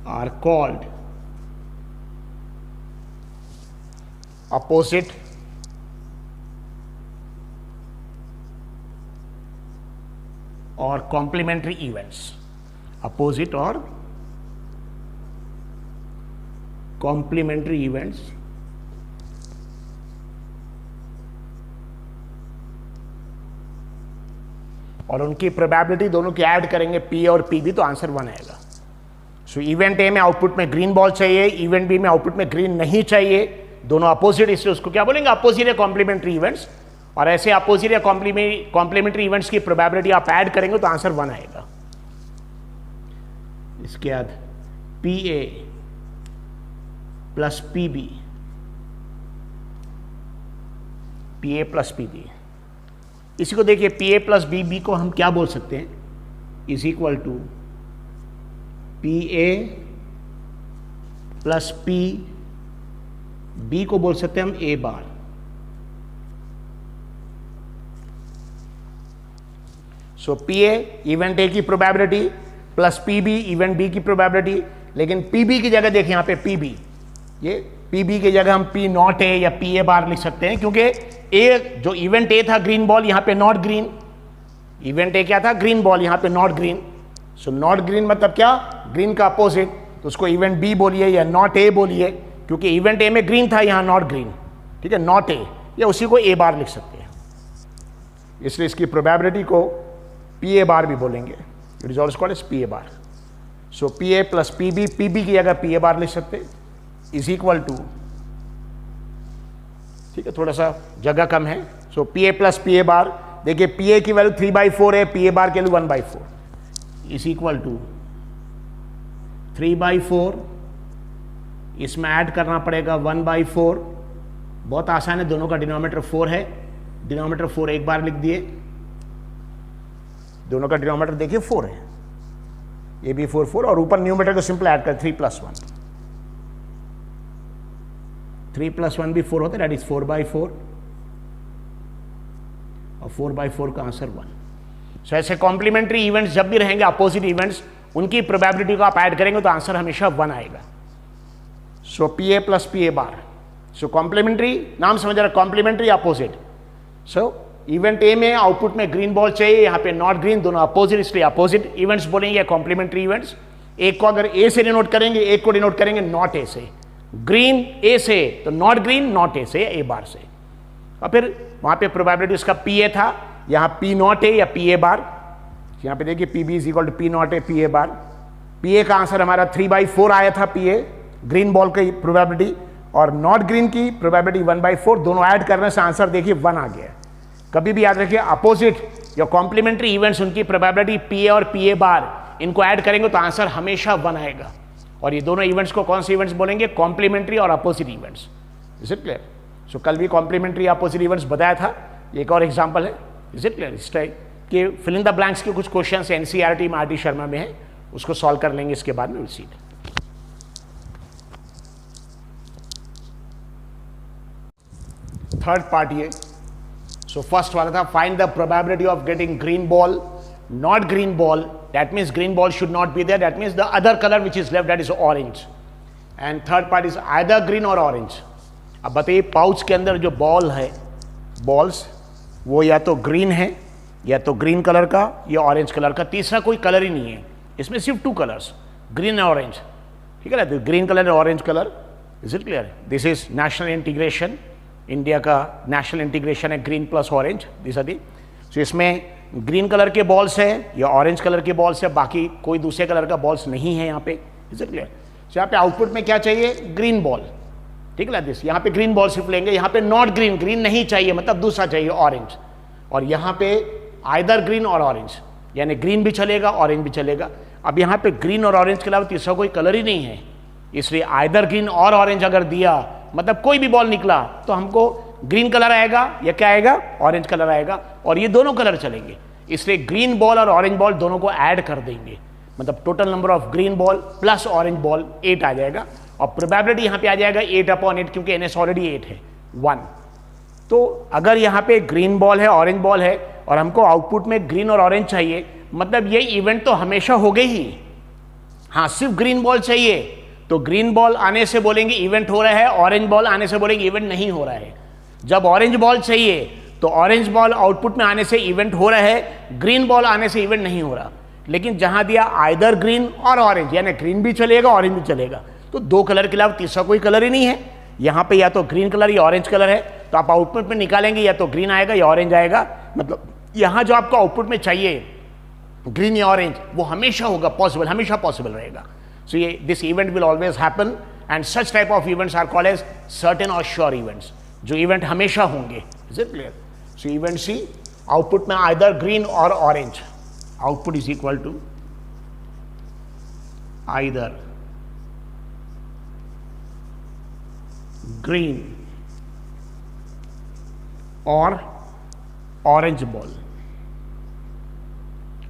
are called opposite और कॉम्प्लीमेंट्री इवेंट्स. अपोजिट और कॉम्प्लीमेंट्री इवेंट्स और उनकी प्रोबेबिलिटी दोनों की ऐड करेंगे P और PB तो आंसर 1 आएगा। सो इवेंट ए में आउटपुट में ग्रीन बॉल चाहिए, इवेंट बी में आउटपुट में ग्रीन नहीं चाहिए, दोनों अपोजिट, इसलिए उसको क्या बोलेंगे, अपोजिट या कॉम्प्लीमेंट्री इवेंट्स। और ऐसे अपोजिट या कॉम्प्लीमेंट्री इवेंट्स की प्रोबेबिलिटी आप ऐड करेंगे तो आंसर 1 आएगा। इसके बाद PA plus PB, PA plus PB, इसी को देखिए PA प्लस BB को हम क्या बोल सकते हैं, is equal to PA plus PB को बोल सकते हैं हम A bar. So PA event A की probability plus PB event B की प्रोबेबिलिटी, लेकिन PB की जगह देखिए यहाँ पे PB, ये PB की जगह हम P नॉट A या PA बार लिख सकते हैं, क्योंकि A जो इवेंट A था ग्रीन बॉल, यहाँ पे नॉट ग्रीन, इवेंट A क्या था, ग्रीन बॉल, यहाँ पे not green. So not green मतलब क्या, ग्रीन का अपोजिट, तो उसको इवेंट B बोलिए या नॉट A बोलिए, क्योंकि इवेंट A में ग्रीन था, यहाँ नॉट ग्रीन, ठीक है, नॉट A, या उसी को A बार लिख सकते हैं, इसलिए इसकी प्रोबेबिलिटी को PA बार भी बोलेंगे, it is also called as PA bar. So PA plus PB, PB की जगह PA बार लिख सकते हैं, इज इक्वल टू, ठीक है, थोड़ा सा जगह कम है। सो PA प्लस PA बार, देखिए PA की वैल्यू 3/4 है, PA बार की वैल्यू 1/4, इज इक्वल टू 3/4, इसमें ऐड करना पड़ेगा 1/4, बहुत आसान है, दोनों का डिनोमिनेटर 4 है, डिनोमिनेटर 4 एक बार लिख दिए, दोनों का डिनोमिनेटर देखिए 4 है, ये भी 4 4, और ऊपर न्यूमरेटर को सिंपल ऐड कर 3 + 1, 3 + 1 भी 4 होता है, दैट इज 4/4, और 4/4 का आंसर 1। सो ऐसे कॉम्प्लीमेंट्री इवेंट्स जब भी रहेंगे, अपोजिट इवेंट्स, उनकी प्रोबेबिलिटी को आप ऐड करेंगे तो आंसर हमेशा 1 आएगा। So PA plus PA bar, so complementary, नाम समझ रहा, complementary opposite. So event A में आउटपुट में ग्रीन बॉल चाहिए, यहाँ पे नॉट ग्रीन, दोनों अपोजिट, इसलिए अपोजिट इवेंट्स बोलेंगे या कॉम्प्लीमेंट्री इवेंट्स। एक को अगर A से डिनोट करेंगे, एक को डिनोट करेंगे नॉट A से, ग्रीन A से, तो नॉट ग्रीन नॉट A से, A बार से। और फिर वहाँ पे प्रोबेबिलिटी उसका PA था, यहाँ P नॉट A या PA बार, यहाँ पे देखिए PB is equal to P not A PA bar. PA का आंसर हमारा 3/4 आया था, PA ग्रीन बॉल की प्रोबेबिलिटी, और नॉट ग्रीन की प्रोबेबिलिटी 1/4, दोनों ऐड करने से आंसर देखिए 1 आ गया। कभी भी याद रखिए, अपोजिट या कॉम्प्लीमेंट्री इवेंट्स, उनकी प्रोबेबिलिटी PA और PA बार, इनको ऐड करेंगे तो आंसर हमेशा 1 आएगा। और ये दोनों इवेंट्स को कौन से इवेंट्स बोलेंगे, कॉम्प्लीमेंट्री और opposite events. Is it clear? So कल भी कॉम्प्लीमेंट्री अपोजिट इवेंट्स बताया था, एक और एग्जाम्पल है। Is it clear? इस टाइप के फिल इन द ब्लैंक्स के कुछ क्वेश्चन NCERT में RT शर्मा में है, उसको सॉल्व कर लेंगे, इसके बाद में विल सी। थर्ड पार्ट ये, सो फर्स्ट वाला था find the probability of getting green ball, not green ball, that means green ball should not be there, that means the other colour which is left, that is orange, and third part is either green और orange. अब बताइए, pouch के अंदर जो ball है, balls, वो या तो ग्रीन है, या तो ग्रीन कलर का या ऑरेंज कलर का, तीसरा कोई कलर ही नहीं है, इसमें सिर्फ 2 कलर्स, ग्रीन एंड ऑरेंज, ठीक है ना, तो ग्रीन कलर और orange colour. Is it clear? This is national integration, India का नेशनल इंटीग्रेशन है, green plus orange, this are the. So इसमें ग्रीन कलर के बॉल्स है या ऑरेंज कलर के बॉल्स है, बाकी कोई दूसरे कलर का बॉल्स नहीं है यहाँ पे। Is it clear? सो यहाँ पे आउटपुट में क्या चाहिए, ग्रीन बॉल, ठीक है ना, दिस, यहाँ पे ग्रीन बॉल सिर्फ लेंगे, यहाँ पे नॉट ग्रीन, ग्रीन नहीं चाहिए, मतलब दूसरा चाहिए ऑरेंज, और यहाँ पे आइदर ग्रीन और ऑरेंज, यानी ग्रीन भी चलेगा ऑरेंज भी चलेगा। अब यहाँ पे ग्रीन और ऑरेंज के अलावा तीसरा कोई कलर ही नहीं है, इसलिए आइदर ग्रीन और ऑरेंज अगर दिया, मतलब कोई भी बॉल निकला, तो हमको ग्रीन कलर आएगा या क्या आएगा, ऑरेंज कलर आएगा, और ये दोनों कलर चलेंगे, इसलिए ग्रीन बॉल और ऑरेंज बॉल दोनों को ऐड कर देंगे, मतलब total number of green ball plus orange ball 8 आ जाएगा, और प्रोबेबिलिटी यहाँ पे आ जाएगा 8/8, क्योंकि NS ऑलरेडी 8 है, 1। तो अगर यहाँ पे ग्रीन बॉल है, ऑरेंज बॉल है, और हमको आउटपुट में ग्रीन और ऑरेंज चाहिए, मतलब ये इवेंट तो हमेशा हो गई ही। हाँ, सिर्फ ग्रीन बॉल चाहिए तो ग्रीन बॉल आने से बोलेंगे इवेंट हो रहा है, ऑरेंज बॉल आने से बोलेंगे इवेंट नहीं हो रहा है। जब ऑरेंज बॉल चाहिए तो ऑरेंज बॉल आउटपुट में आने से इवेंट हो रहा है, ग्रीन बॉल आने से इवेंट नहीं हो रहा। लेकिन जहां दिया आइदर ग्रीन और ऑरेंज, यानी ग्रीन भी चलेगा ऑरेंज भी चलेगा, तो 2 कलर के अलावा तीसरा कोई कलर ही नहीं है। यहाँ पे या तो ग्रीन कलर या ऑरेंज कलर है, तो आप आउटपुट में निकालेंगे या तो ग्रीन आएगा या ऑरेंज आएगा, मतलब यहां जो आपको आउटपुट में चाहिए ग्रीन या ऑरेंज, वो हमेशा होगा, पॉसिबल, हमेशा पॉसिबल रहेगा. सो ये this event will always happen and such type of events are called as certain और श्योर इवेंट्स, जो इवेंट हमेशा होंगे. Is it clear? So event C, output में आइदर ग्रीन और orange, output is equal to either green और orange ball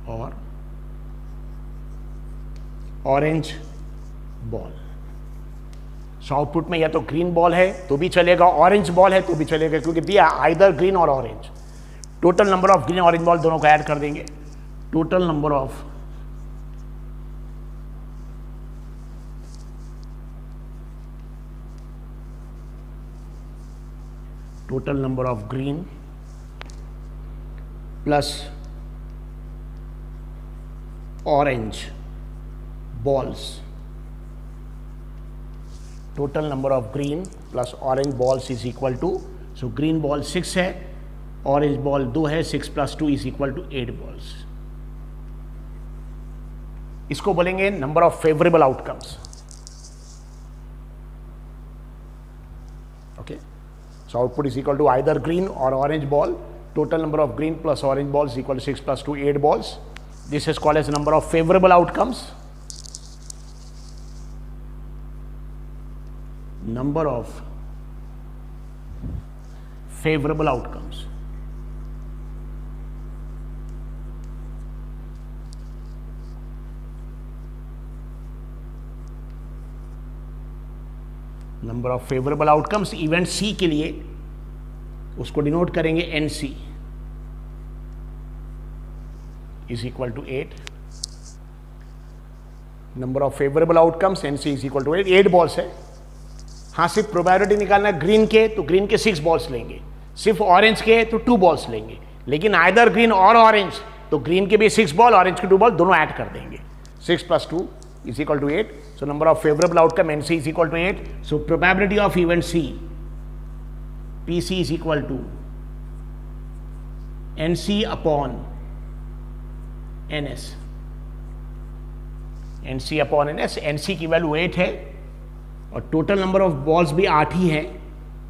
और orange ball. So output में या तो ग्रीन बॉल है तो भी चलेगा, ऑरेंज बॉल है तो भी चलेगा, क्योंकि दिया आइदर ग्रीन और orange. Total number of green orange ball दोनों को ऐड कर देंगे. Total number of green plus orange balls. Total number of green plus orange balls is equal to, so green ball 6 है, orange ball 2 है, 6 plus 2 is equal to 8 balls. इसको बोलेंगे number of favourable outcomes. Okay, so output is equal to either green or orange ball. Total number of green plus orange balls is equal to 6 plus 2, 8 balls. This is called as number of favorable outcomes. Number of favorable outcomes. Number of favourable outcomes event C के लिए उसको denote करेंगे NC is equal to 8. Number of favourable outcomes NC is equal to 8. 8 balls है. हाँ, सिर्फ probability निकालना है green के तो ग्रीन के 6 बॉल्स लेंगे, सिर्फ ऑरेंज के तो 2 बॉल्स लेंगे, लेकिन आइदर ग्रीन और ऑरेंज तो ग्रीन के भी 6 बॉल, ऑरेंज के 2 बॉल, दोनों ऐड कर देंगे. 6 plus 2 is equal to 8. So number of favorable outcome NC is equal to 8. So probability of event C, PC is equal to NC upon NS. NC upon NS. NC की value 8 है और total number of balls भी 8 ही है.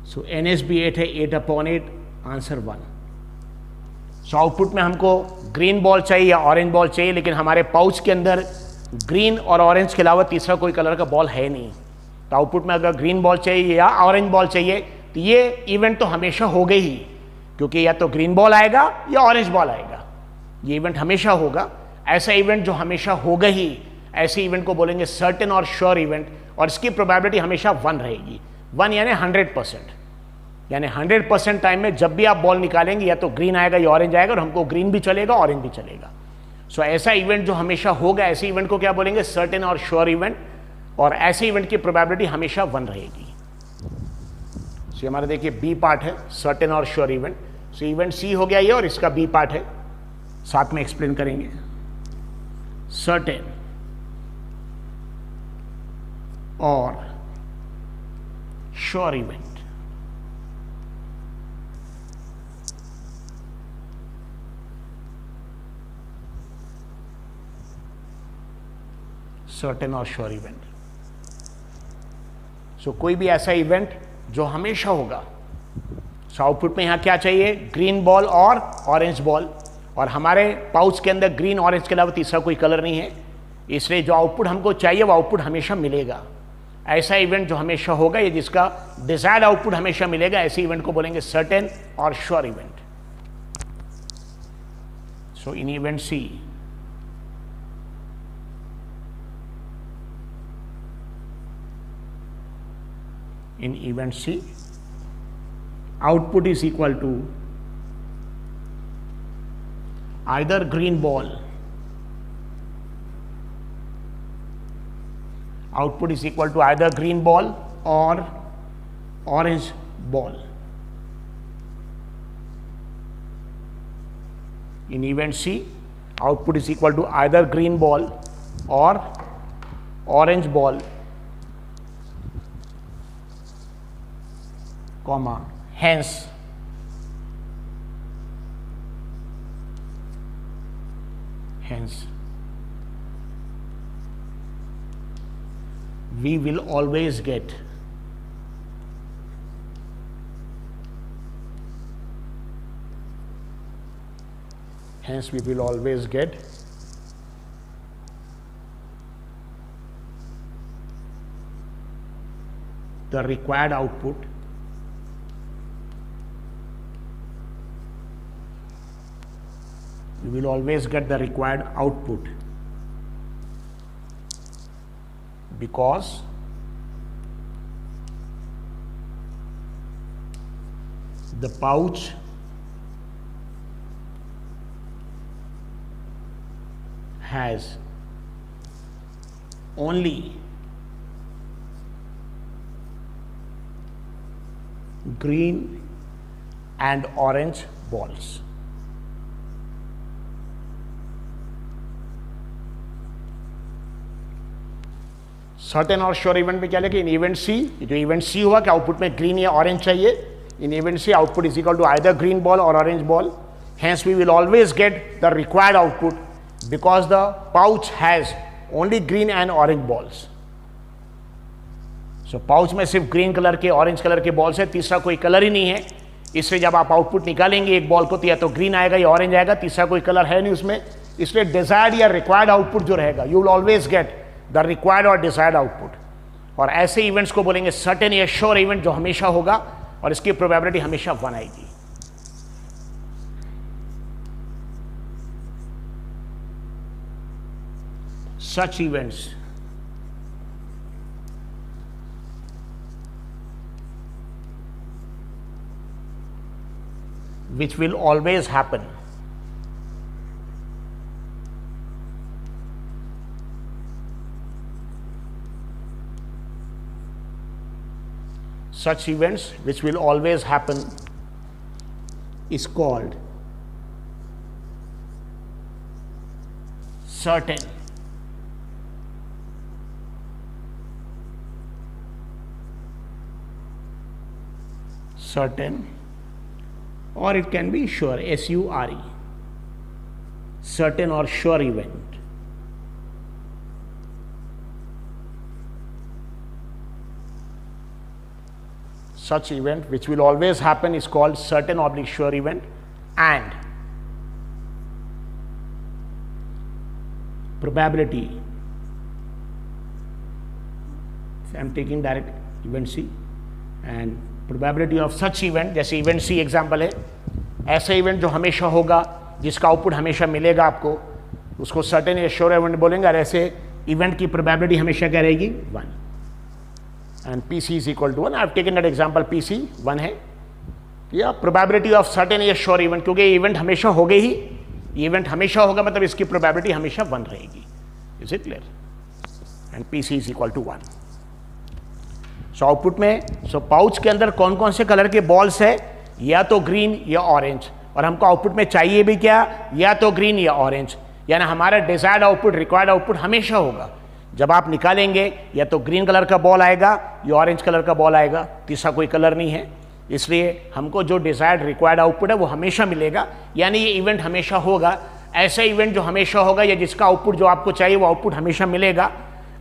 सो NS भी 8 है. 8 upon 8, answer 1. So output में हमको green ball चाहिए या ऑरेंज बॉल चाहिए, लेकिन हमारे पाउच के अंदर ग्रीन और ऑरेंज के अलावा तीसरा कोई कलर का बॉल है नहीं. तो आउटपुट में अगर ग्रीन बॉल चाहिए या ऑरेंज बॉल चाहिए तो ये इवेंट तो हमेशा होगा ही, क्योंकि या तो ग्रीन बॉल आएगा या ऑरेंज बॉल आएगा. ये इवेंट हमेशा होगा. ऐसा इवेंट जो हमेशा होगा ही, ऐसे इवेंट को बोलेंगे सर्टेन और श्योर इवेंट, और इसकी प्रोबेबिलिटी हमेशा 1 रहेगी. 1 यानी 100%, यानी 100% टाइम में जब भी आप बॉल निकालेंगे या तो ग्रीन आएगा या ऑरेंज आएगा, और हमको ग्रीन भी चलेगा ऑरेंज भी चलेगा. सो ऐसा इवेंट जो हमेशा होगा, ऐसे इवेंट को क्या बोलेंगे? सर्टेन और श्योर इवेंट, और ऐसे इवेंट की प्रोबेबिलिटी हमेशा 1 रहेगी. सो हमारा देखिए बी पार्ट है सर्टेन और श्योर इवेंट. सो इवेंट सी हो गया ये, और इसका बी पार्ट है, साथ में एक्सप्लेन करेंगे. सर्टेन और श्योर इवेंट. सर्टेन और श्योर इवेंट. सो कोई भी ऐसा इवेंट जो हमेशा होगा. सो आउटपुट में यहां क्या चाहिए? ग्रीन बॉल और ऑरेंज बॉल, और हमारे पाउच के अंदर ग्रीन ऑरेंज के अलावा तीसरा कोई कलर नहीं है, इसलिए जो आउटपुट हमको चाहिए वो आउटपुट हमेशा मिलेगा. ऐसा इवेंट जो हमेशा होगा, ये जिसका डिजायर्ड आउटपुट हमेशा मिलेगा, ऐसे इवेंट को बोलेंगे सर्टेन और sure event. So in event C, in event C, output is equal to either green ball, output is equal to either green ball or orange ball. In event C, output is equal to either green ball or orange ball, comma, hence hence we will always get the required output because the pouch has only green and orange balls. Certain और sure event में क्या लिखे? इन event सी, जो event सी हुआ कि output में green या orange चाहिए, in event C output is equal to either green ball और orange ball. Hence we will always get the required output because the pouch has only green and orange balls. So pouch में सिर्फ green colour के orange colour के balls है, तीसरा कोई colour ही नहीं है. इससे जब आप आउटपुट निकालेंगे एक बॉल को तो या तो ग्रीन आएगा या ऑरेंज आएगा, तीसरा कोई कलर है नहीं उसमें. इसलिए डिजायर्ड या रिक्वायर्ड आउटपुट जो रहेगा, you will always get the required और डिजायर्ड आउटपुट. और ऐसे इवेंट्स को बोलेंगे सर्टेन या श्योर इवेंट, जो हमेशा होगा और इसकी प्रोबेबिलिटी हमेशा 1 आएगी. Such events which will always happen is called certain. Certain, or it can be sure, S-U-R-E, certain or sure event. Such event which will always happen is called certain oblique sure event. And probability, so I am taking direct event C, and probability of such event, जैसे event सी example है, ऐसा event जो हमेशा होगा, जिसका output हमेशा मिलेगा आपको, उसको सर्टेन या श्योर इवेंट बोलेंगे. और ऐसे इवेंट की प्रोबेबिलिटी हमेशा क्या रहेगी? 1. And P C is equal to 1. I have taken that example, P C 1 है. या प्रोबेबिलिटी ऑफ सर्टेन या श्योर इवेंट, क्योंकि ये इवेंट हमेशा हो गए ही, ये इवेंट हमेशा होगा मतलब इसकी प्रोबेबिलिटी हमेशा 1 रहेगी. Is it clear? And P C is equal to 1. So output में पाउच के अंदर कौन कौन से कलर के बॉल्स है? या तो ग्रीन या ऑरेंज. और हमको आउटपुट में चाहिए भी क्या? या तो ग्रीन या ऑरेंज. यानी हमारा डिजायर्ड आउटपुट, रिक्वायर्ड आउटपुट हमेशा होगा. जब आप निकालेंगे या तो ग्रीन कलर का बॉल आएगा या ऑरेंज कलर का बॉल आएगा, तीसरा कोई कलर नहीं है. इसलिए हमको जो डिजायर्ड रिक्वायर्ड आउटपुट है वो हमेशा मिलेगा. यानी ये इवेंट हमेशा होगा. ऐसा इवेंट जो हमेशा होगा या जिसका आउटपुट जो आपको चाहिए वो आउटपुट हमेशा मिलेगा.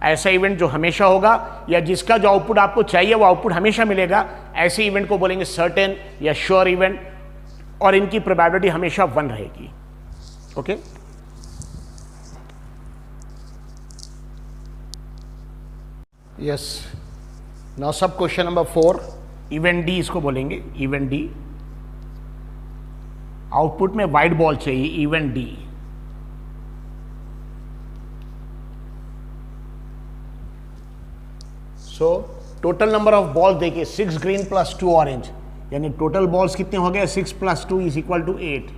ऐसा इवेंट जो हमेशा होगा या जिसका जो आउटपुट आपको चाहिए वो आउटपुट हमेशा मिलेगा, ऐसे इवेंट को बोलेंगे सर्टेन या श्योर इवेंट. और इनकी प्रोबेबिलिटी हमेशा 1 रहेगी. Okay. Yes. Now sub question number 4, event D इसको बोलेंगे. इवेंट डी, आउटपुट में वाइट बॉल चाहिए. Event D, so total number of ball देखिए 6 ग्रीन प्लस 2 ऑरेंज, यानी टोटल बॉल्स कितने हो गए? 6 + 2 is equal to 8.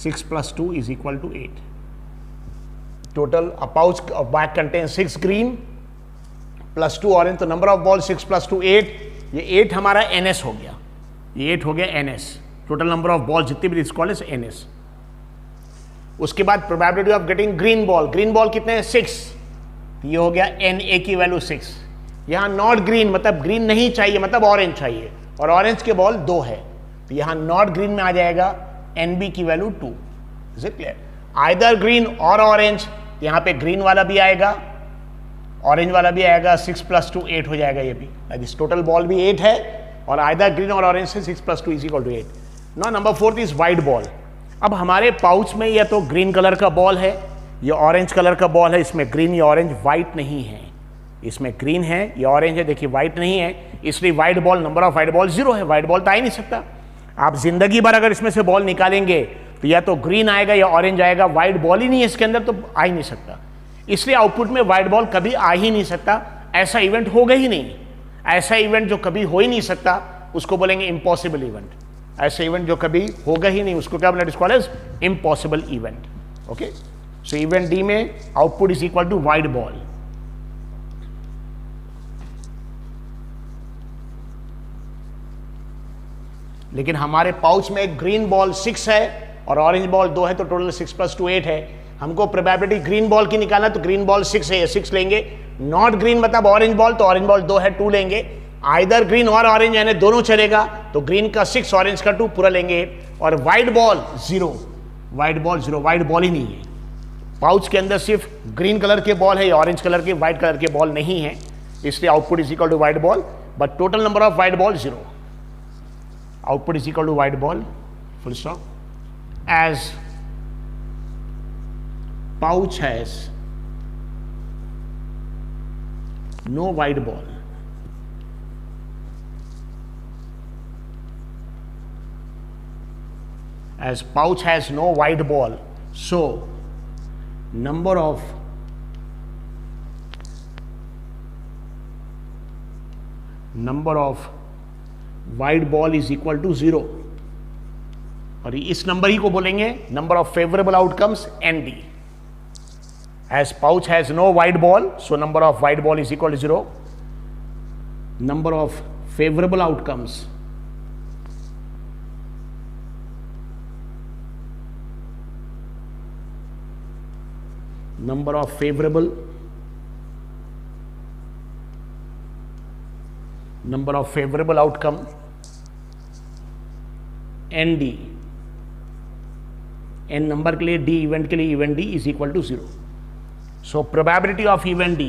6 + 2 is equal to 8. Total a pouch of bag contain 6 green plus 2 orange, तो number of ball 6 + 2 8. ये 8 हमारा NS हो गया. ये 8 हो गया NS. Total number of ball जितने भी कॉल्ड इज NS. उसके बाद probability of getting green ball. Green ball कितने हैं? 6. ये हो गया NA की वैल्यू 6. यहाँ नॉट ग्रीन मतलब ग्रीन नहीं चाहिए, मतलब ऑरेंज चाहिए, और ऑरेंज के बॉल 2 है, तो यहाँ नॉट ग्रीन में आ जाएगा NB की value 2. Is it clear? Either green और ऑरेंज, यहां पे ग्रीन वाला भी आएगा, ऑरेंज वाला भी आएगा, 6 + 2 8 हो जाएगा ये भी। दिस टोटल बॉल भी 8 है और आइदर ग्रीन और ऑरेंज से 6 + 2 = 8। Now number 4 is white ball. अब हमारे पाउच में या तो ग्रीन कलर का बॉल है या ऑरेंज कलर का बॉल है, इसमें ग्रीन या ऑरेंज, वाइट नहीं है। इसमें ग्रीन है या ऑरेंज है, देखिए वाइट नहीं है, इसलिए white ball, number of white ball 0 है, वाइट बॉल तो आ ही नहीं सकता। आप जिंदगी भर अगर इसमें से बॉल निकालेंगे तो या तो ग्रीन आएगा या ऑरेंज आएगा, वाइट बॉल ही नहीं है इसके अंदर, तो आ ही नहीं सकता। इसलिए आउटपुट में व्हाइट बॉल कभी आ ही नहीं सकता, ऐसा इवेंट होगा ही नहीं। ऐसा इवेंट जो कभी हो ही नहीं सकता उसको बोलेंगे इम्पॉसिबल इवेंट। ऐसा इवेंट जो कभी होगा ही नहीं उसको क्या बोलेंगे, it is called as impossible event. Okay, so event D में output is equal to white ball. लेकिन हमारे पाउच में ग्रीन बॉल 6 है और ऑरेंज बॉल 2 है, तो टोटल 6 + 2 8 है। हमको प्रोबेबिलिटी ग्रीन बॉल की निकालना, तो ग्रीन बॉल 6 है, 6 लेंगे। नॉट ग्रीन मतलब ऑरेंज बॉल, तो ऑरेंज बॉल 2 है, 2 लेंगे। आइदर ग्रीन और ऑरेंज यानी दोनों चलेगा, तो ग्रीन का 6 ऑरेंज का 2 पूरा लेंगे। और white ball 0, white ball 0, white ball ही नहीं है। पाउच के अंदर सिर्फ ग्रीन कलर के बॉल है या ऑरेंज कलर के, व्हाइट कलर के बॉल नहीं है, इसलिए output is equal to white ball, but total number of white ball 0। Output is equal to white ball, full stop. As pouch has no white ball, as pouch has no white ball, so number of white ball is equal to 0, और इस number ही को बोलेंगे number of favourable outcomes ND। As pouch has no white ball, so number of white ball is equal to 0. Number of favorable outcomes, number of favorable outcome ND, n number के लिए, D event के लिए, event D is equal to 0. So probability of event D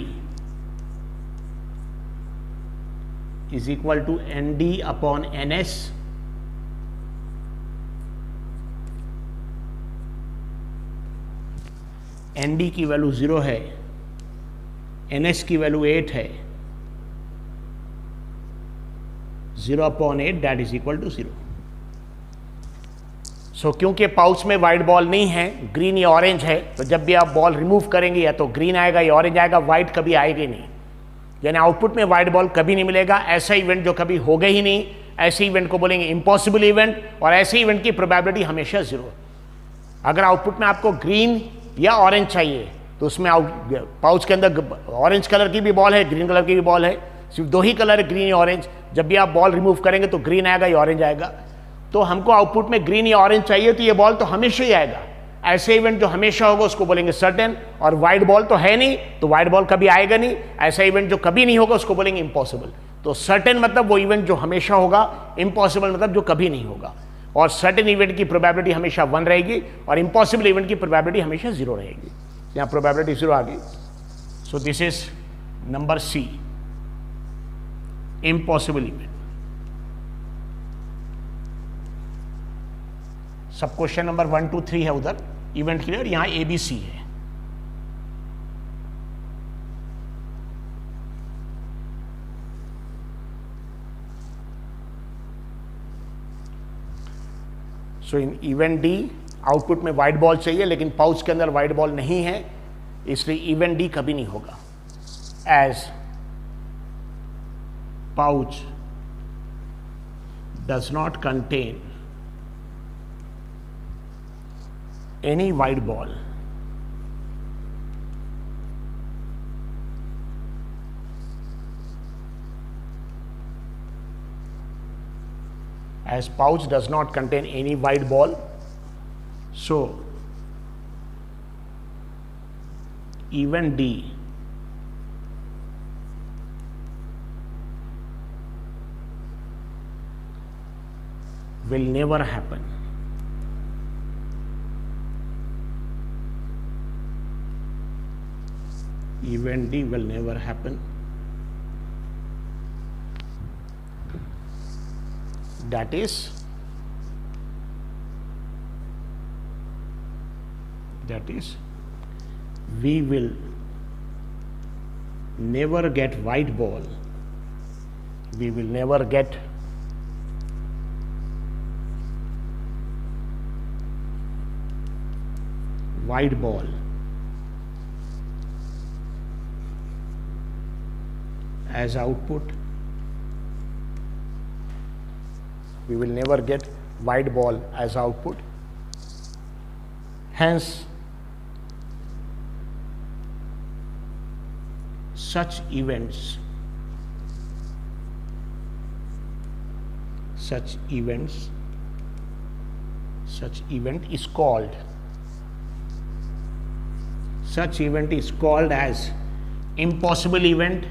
is equal to ND upon NS, ND की value 0 है, NS की value 8 है, 0 upon 8 that is equal to 0. सो क्योंकि pouch में व्हाइट बॉल नहीं है, ग्रीन या ऑरेंज है, तो जब भी आप बॉल रिमूव करेंगे या तो ग्रीन आएगा या ऑरेंज आएगा, व्हाइट कभी आएगा ही नहीं। यानी आउटपुट में व्हाइट बॉल कभी नहीं मिलेगा। ऐसा इवेंट जो कभी होगा ही नहीं, ऐसे इवेंट को बोलेंगे इम्पॉसिबल इवेंट, और ऐसे इवेंट की प्रोबेबिलिटी हमेशा 0। अगर आउटपुट में आपको ग्रीन या ऑरेंज चाहिए तो उसमें पाउच के अंदर ऑरेंज कलर की भी बॉल है, ग्रीन कलर की भी बॉल है, सिर्फ 2 ही कलर है, ग्रीन या ऑरेंज। जब भी आप बॉल रिमूव करेंगे तो ग्रीन आएगा या ऑरेंज आएगा। तो हमको आउटपुट में ग्रीन या ऑरेंज चाहिए, तो ये बॉल तो हमेशा ही आएगा। ऐसे इवेंट जो हमेशा होगा उसको बोलेंगे सर्टेन, और व्हाइट बॉल तो है नहीं, तो व्हाइट बॉल कभी आएगा नहीं। ऐसा इवेंट जो कभी नहीं होगा उसको बोलेंगे इम्पॉसिबल। तो सर्टेन मतलब वो इवेंट जो हमेशा होगा, इम्पॉसिबल मतलब जो कभी नहीं होगा। और सर्टेन इवेंट की प्रोबेबिलिटी हमेशा 1 रहेगी और इम्पॉसिबल इवेंट की प्रोबेबिलिटी हमेशा 0 रहेगी। यहाँ प्रोबेबिलिटी 0 आ गई। सो this is number C, impossible event. सब क्वेश्चन नंबर 1 2 3 है उधर इवेंट क्लियर, यहां ABC है। सो इन इवेंट D आउटपुट में व्हाइट बॉल चाहिए, लेकिन पाउच के अंदर व्हाइट बॉल नहीं है, इसलिए इवेंट D कभी नहीं होगा। As pouch does not contain any white ball, as pouch does not contain any white ball, so event D will never happen. event D will never happen. That is we will never get white ball. We will never get white ball as output. We will never get white ball as output. Hence, such event is called as impossible event,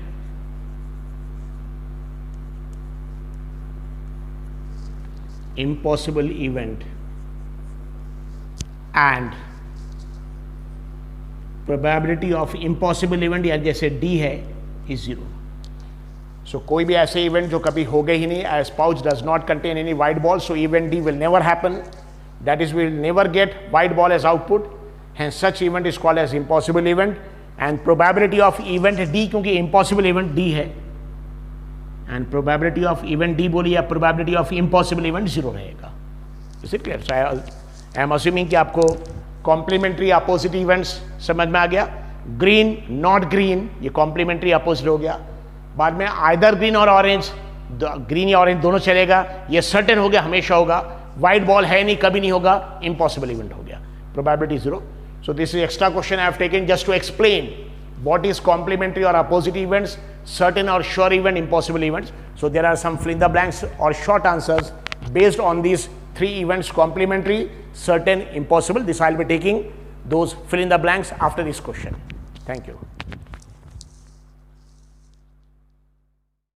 and probability of impossible event या जैसे D है is 0. So कोई भी ऐसे event जो कभी हो गए ही नहीं, as pouch does not contain any white ball, so event D will never happen. That is, we will never get white ball as output. Hence such event is called as impossible event, and probability of event D, क्योंकि impossible event D है, and probability of event D बोली या probability of impossible event 0 रहेगा. Is it clear? So I am assuming कि आपको complementary opposite events समझ में आ गया. ग्रीन नॉट ग्रीन ये कॉम्प्लीमेंट्री अपोजिट हो गया. बाद में आइदर ग्रीन और ऑरेंज, ग्रीन या ऑरेंज दोनों चलेगा, ये सर्टेन हो गया, हमेशा होगा. व्हाइट बॉल है नहीं, कभी नहीं होगा, इम्पॉसिबल इवेंट हो गया, probability 0. So this is extra question I have taken just to explain what is complementary or opposite events, certain or sure event, impossible events. So there are some fill in the blanks or short answers based on these 3 events: complementary, certain, impossible. This I'll be taking those fill in the blanks after this question. Thank you.